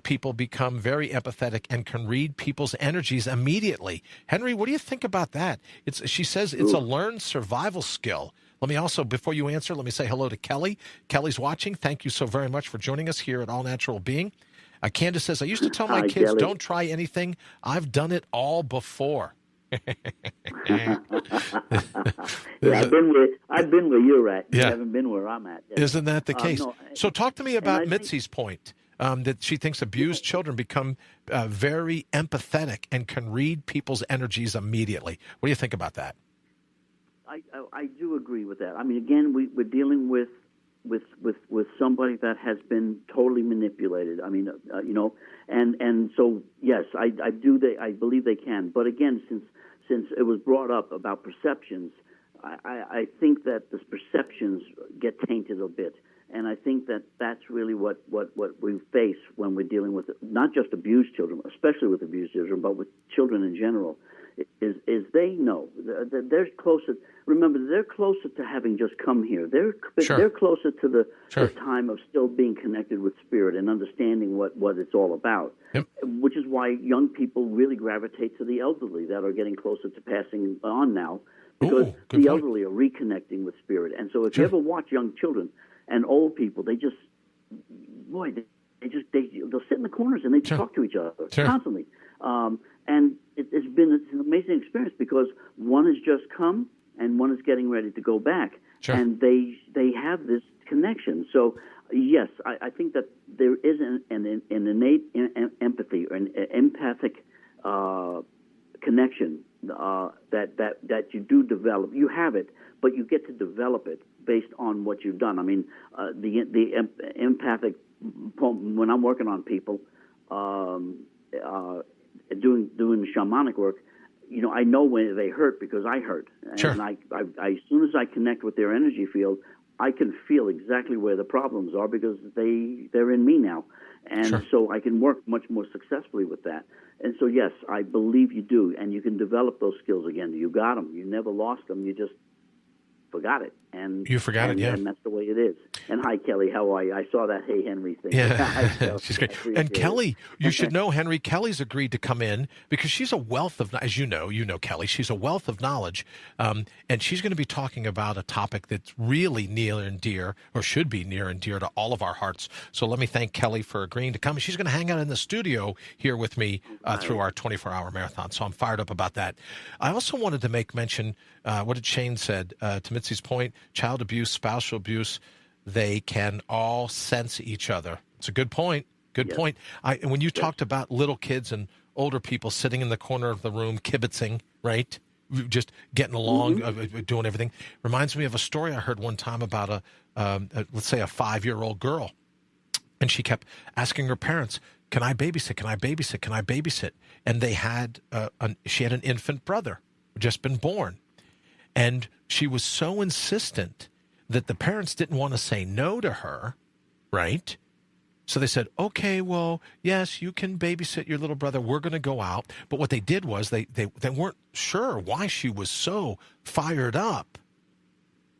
people become very empathetic and can read people's energies immediately. Henry, what do you think about that? She says it's a learned survival skill. Let me also, before you answer, let me say hello to Kelly. Kelly's watching. Thank you so very much for joining us here at All Natural Being. Candace says, I used to tell my kids, Kelly, don't try anything. I've done it all before. Yeah, I've been where you're at. You haven't been where I'm at. Isn't that the case? No, so talk to me about Mitzi's point. that she thinks abused children become very empathetic and can read people's energies immediately. What do you think about that? I do agree with that. I mean, again, we're dealing with somebody that has been totally manipulated. I mean, and so yes, I believe they can. But again, since it was brought up about perceptions, I think that the perceptions get tainted a bit, and I think that that's really what we face when we're dealing with not just abused children, especially with abused children, but with children in general. Is they know they're closer. Remember, they're closer to having just come here. They're closer to the time of still being connected with spirit and understanding what it's all about. Yep. Which is why young people really gravitate to the elderly that are getting closer to passing on now, because the elderly are reconnecting with spirit. And so, if you ever watch young children and old people, they'll sit in the corners and they talk to each other constantly. And it's been an amazing experience because one has just come and one is getting ready to go back, and they have this connection. So yes, I think that there is an innate empathy or an empathic connection that you do develop. You have it, but you get to develop it based on what you've done. I mean, the empathic, when I'm working on people, doing shamanic work, I know when they hurt because I hurt. And I as soon as I connect with their energy field, I can feel exactly where the problems are because they're in me now. And so I can work much more successfully with that. And so, yes, I believe you do. And you can develop those skills again. You got them. You never lost them. You just forgot it. And you forgot it, yeah. And that's the way it is. And hi, Kelly, how are you? I saw that Hey Henry thing. Yeah, she's great. And Kelly, you should know, Henry, Kelly's agreed to come in because she's a wealth of, as you know Kelly, she's a wealth of knowledge. And she's going to be talking about a topic that's really near and dear, or should be near and dear to all of our hearts. So let me thank Kelly for agreeing to come. She's going to hang out in the studio here with me through our 24-hour marathon. So I'm fired up about that. I also wanted to make mention, what did Shane said, to Mitzi's point, child abuse, spousal abuse, they can all sense each other. It's a good point. Good point. When you talked about little kids and older people sitting in the corner of the room, kibitzing, right? Just getting along, doing everything. Reminds me of a story I heard one time about let's say a 5-year-old girl. And she kept asking her parents, can I babysit? Can I babysit? Can I babysit? And they had, she had an infant brother who just been born. And she was so insistent that the parents didn't want to say no to her, right? So they said, okay, well, yes, you can babysit your little brother. We're going to go out. But what they did was they weren't sure why she was so fired up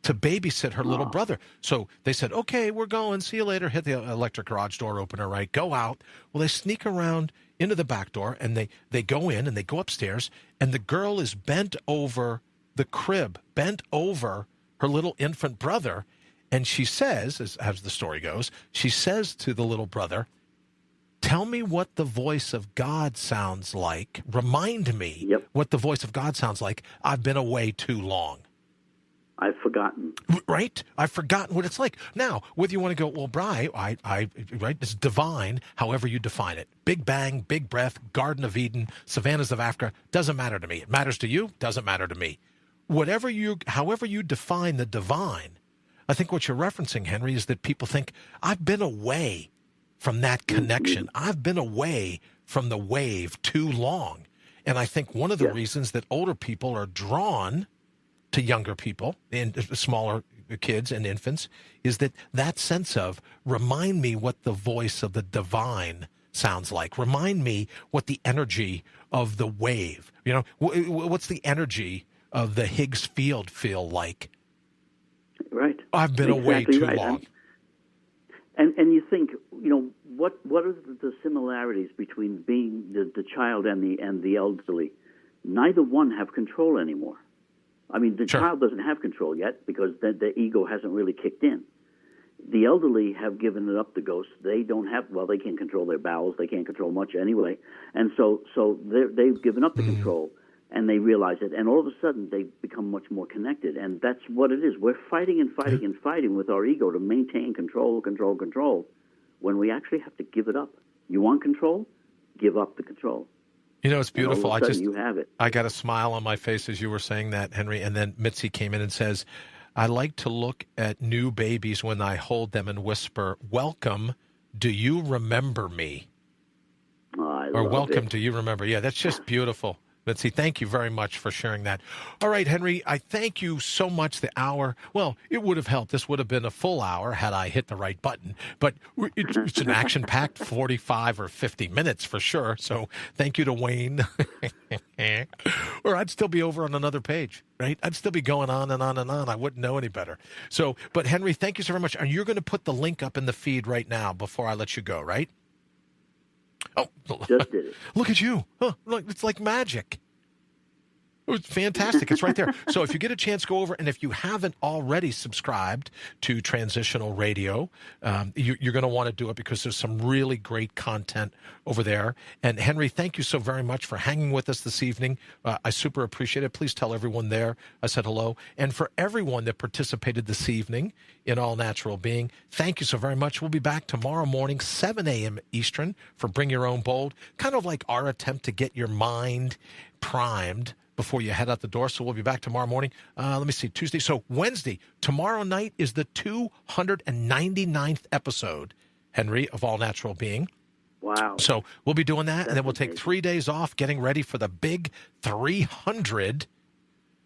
to babysit her little brother. So they said, okay, we're going. See you later. Hit the electric garage door opener, right? Go out. Well, they sneak around into the back door, and they go in, and they go upstairs, and the girl is bent over the crib, bent over her little infant brother, and she says, as the story goes, she says to the little brother, tell me what the voice of God sounds like. Remind me what the voice of God sounds like. I've been away too long. I've forgotten. Right? I've forgotten what it's like. Now, whether you want to go, well, Bri, right, it's divine, however you define it. Big Bang, Big Breath, Garden of Eden, Savannas of Africa, doesn't matter to me. It matters to you, doesn't matter to me. However you define the divine, I think what you're referencing, Henry, is that people think, I've been away from that connection. I've been away from the wave too long. And I think one of the reasons that older people are drawn to younger people and smaller kids and infants is that sense of, remind me what the voice of the divine sounds like. Remind me what the energy of the wave, what's the energy of the Higgs field feel like? Right. I've been away too long. And you think, what are the similarities between being the child and the elderly? Neither one have control anymore. I mean, the child doesn't have control yet because the ego hasn't really kicked in. The elderly have given it up to ghosts. They don't have, they can't control their bowels. They can't control much anyway. And so they've given up the control, and they realize it. And all of a sudden, they become much more connected. And that's what it is. We're fighting and fighting and fighting with our ego to maintain control. when we actually have to give it up. You want control? Give up the control. You know, it's beautiful. And all of a sudden you have it. I got a smile on my face as you were saying that, Henry. And then Mitzi came in and says, I like to look at new babies when I hold them and whisper, welcome, do you remember me? Oh, I Or love welcome, it. do you remember? Yeah, that's just beautiful. Mitzi, thank you very much for sharing that. All right, Henry, I thank you so much. The hour, well, it would have helped. This would have been a full hour had I hit the right button. But it's an action-packed 45 or 50 minutes for sure. So thank you to Wayne. Or I'd still be over on another page, right? I'd still be going on and on and on. I wouldn't know any better. So, but Henry, thank you so very much. And you're going to put the link up in the feed right now before I let you go, right? Oh, Just did it. Look at you. Huh, look, it's like magic. It was fantastic. It's right there. So if you get a chance, go over. And if you haven't already subscribed to Transitional Radio, you're going to want to do it because there's some really great content over there. And Henry, thank you so very much for hanging with us this evening. I super appreciate it. Please tell everyone there I said hello. And for everyone that participated this evening in All Natural Being, thank you so very much. We'll be back tomorrow morning, 7 a.m. Eastern for Bring Your Own Bold, kind of like our attempt to get your mind primed before you head out the door. So we'll be back tomorrow morning. Let me see, Tuesday. So Wednesday, tomorrow night is the 299th episode, Henry, of All Natural Being. Wow. So we'll be doing that, and then we'll take amazing. 3 days off, getting ready for the big 300,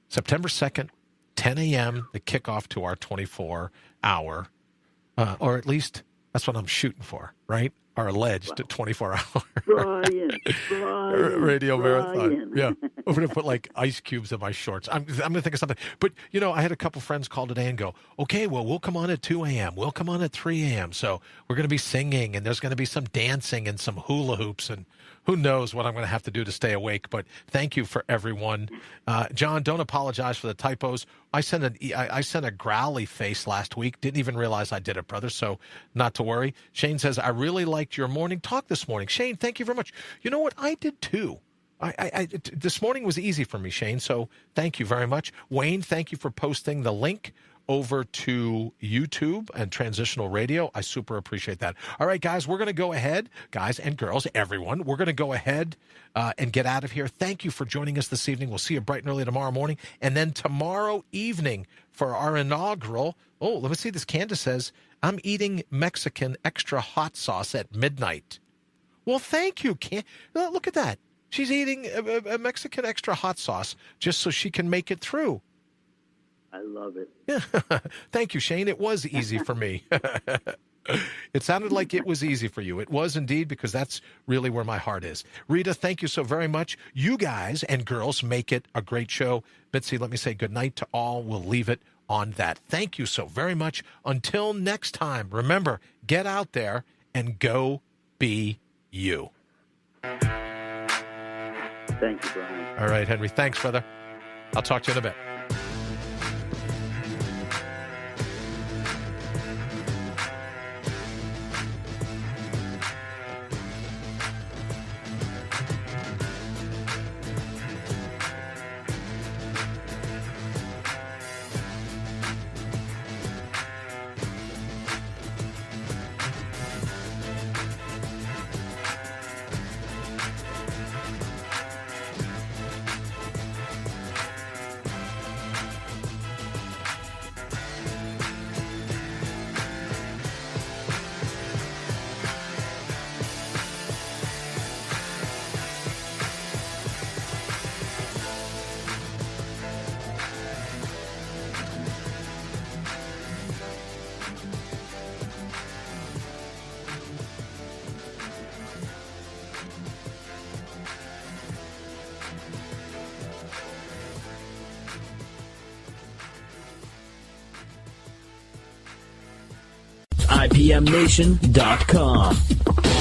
September 2nd, 10 a.m., the kickoff to our 24-hour, or at least that's what I'm shooting for, right? Our alleged 24-hour Brian, radio marathon. Brian. Yeah. I'm going to put like ice cubes in my shorts. I'm going to think of something. But, you know, I had a couple friends call today and go, okay, well, we'll come on at 2 a.m. We'll come on at 3 a.m. So we're going to be singing, and there's going to be some dancing and some hula hoops, and who knows what I'm going to have to do to stay awake. But thank you for everyone. John, don't apologize for the typos. I sent a growly face last week. Didn't even realize I did it, brother. So not to worry. Shane says, I really liked your morning talk this morning. Shane, thank you very much. You know what? I did too. This morning was easy for me, Shane. So thank you very much. Wayne, thank you for posting the link over to YouTube and Transitional Radio. I super appreciate that. All right, guys, we're going to go ahead, guys and girls, everyone. We're going to go ahead and get out of here. Thank you for joining us this evening. We'll see you bright and early tomorrow morning. And then tomorrow evening for our inaugural, let me see, this Candace says, I'm eating Mexican extra hot sauce at midnight. Well, thank you, look at that. She's eating a Mexican extra hot sauce just so she can make it through. I love it. Yeah. Thank you, Shane. It was easy for me. It sounded like it was easy for you. It was indeed, because that's really where my heart is. Rita, thank you so very much. You guys and girls make it a great show. Bitsy, let me say good night to all. We'll leave it on that. Thank you so very much. Until next time, remember, get out there and go be you. Thank you, Brian. All right, Henry. Thanks, brother. I'll talk to you in a bit. IPMNation.com.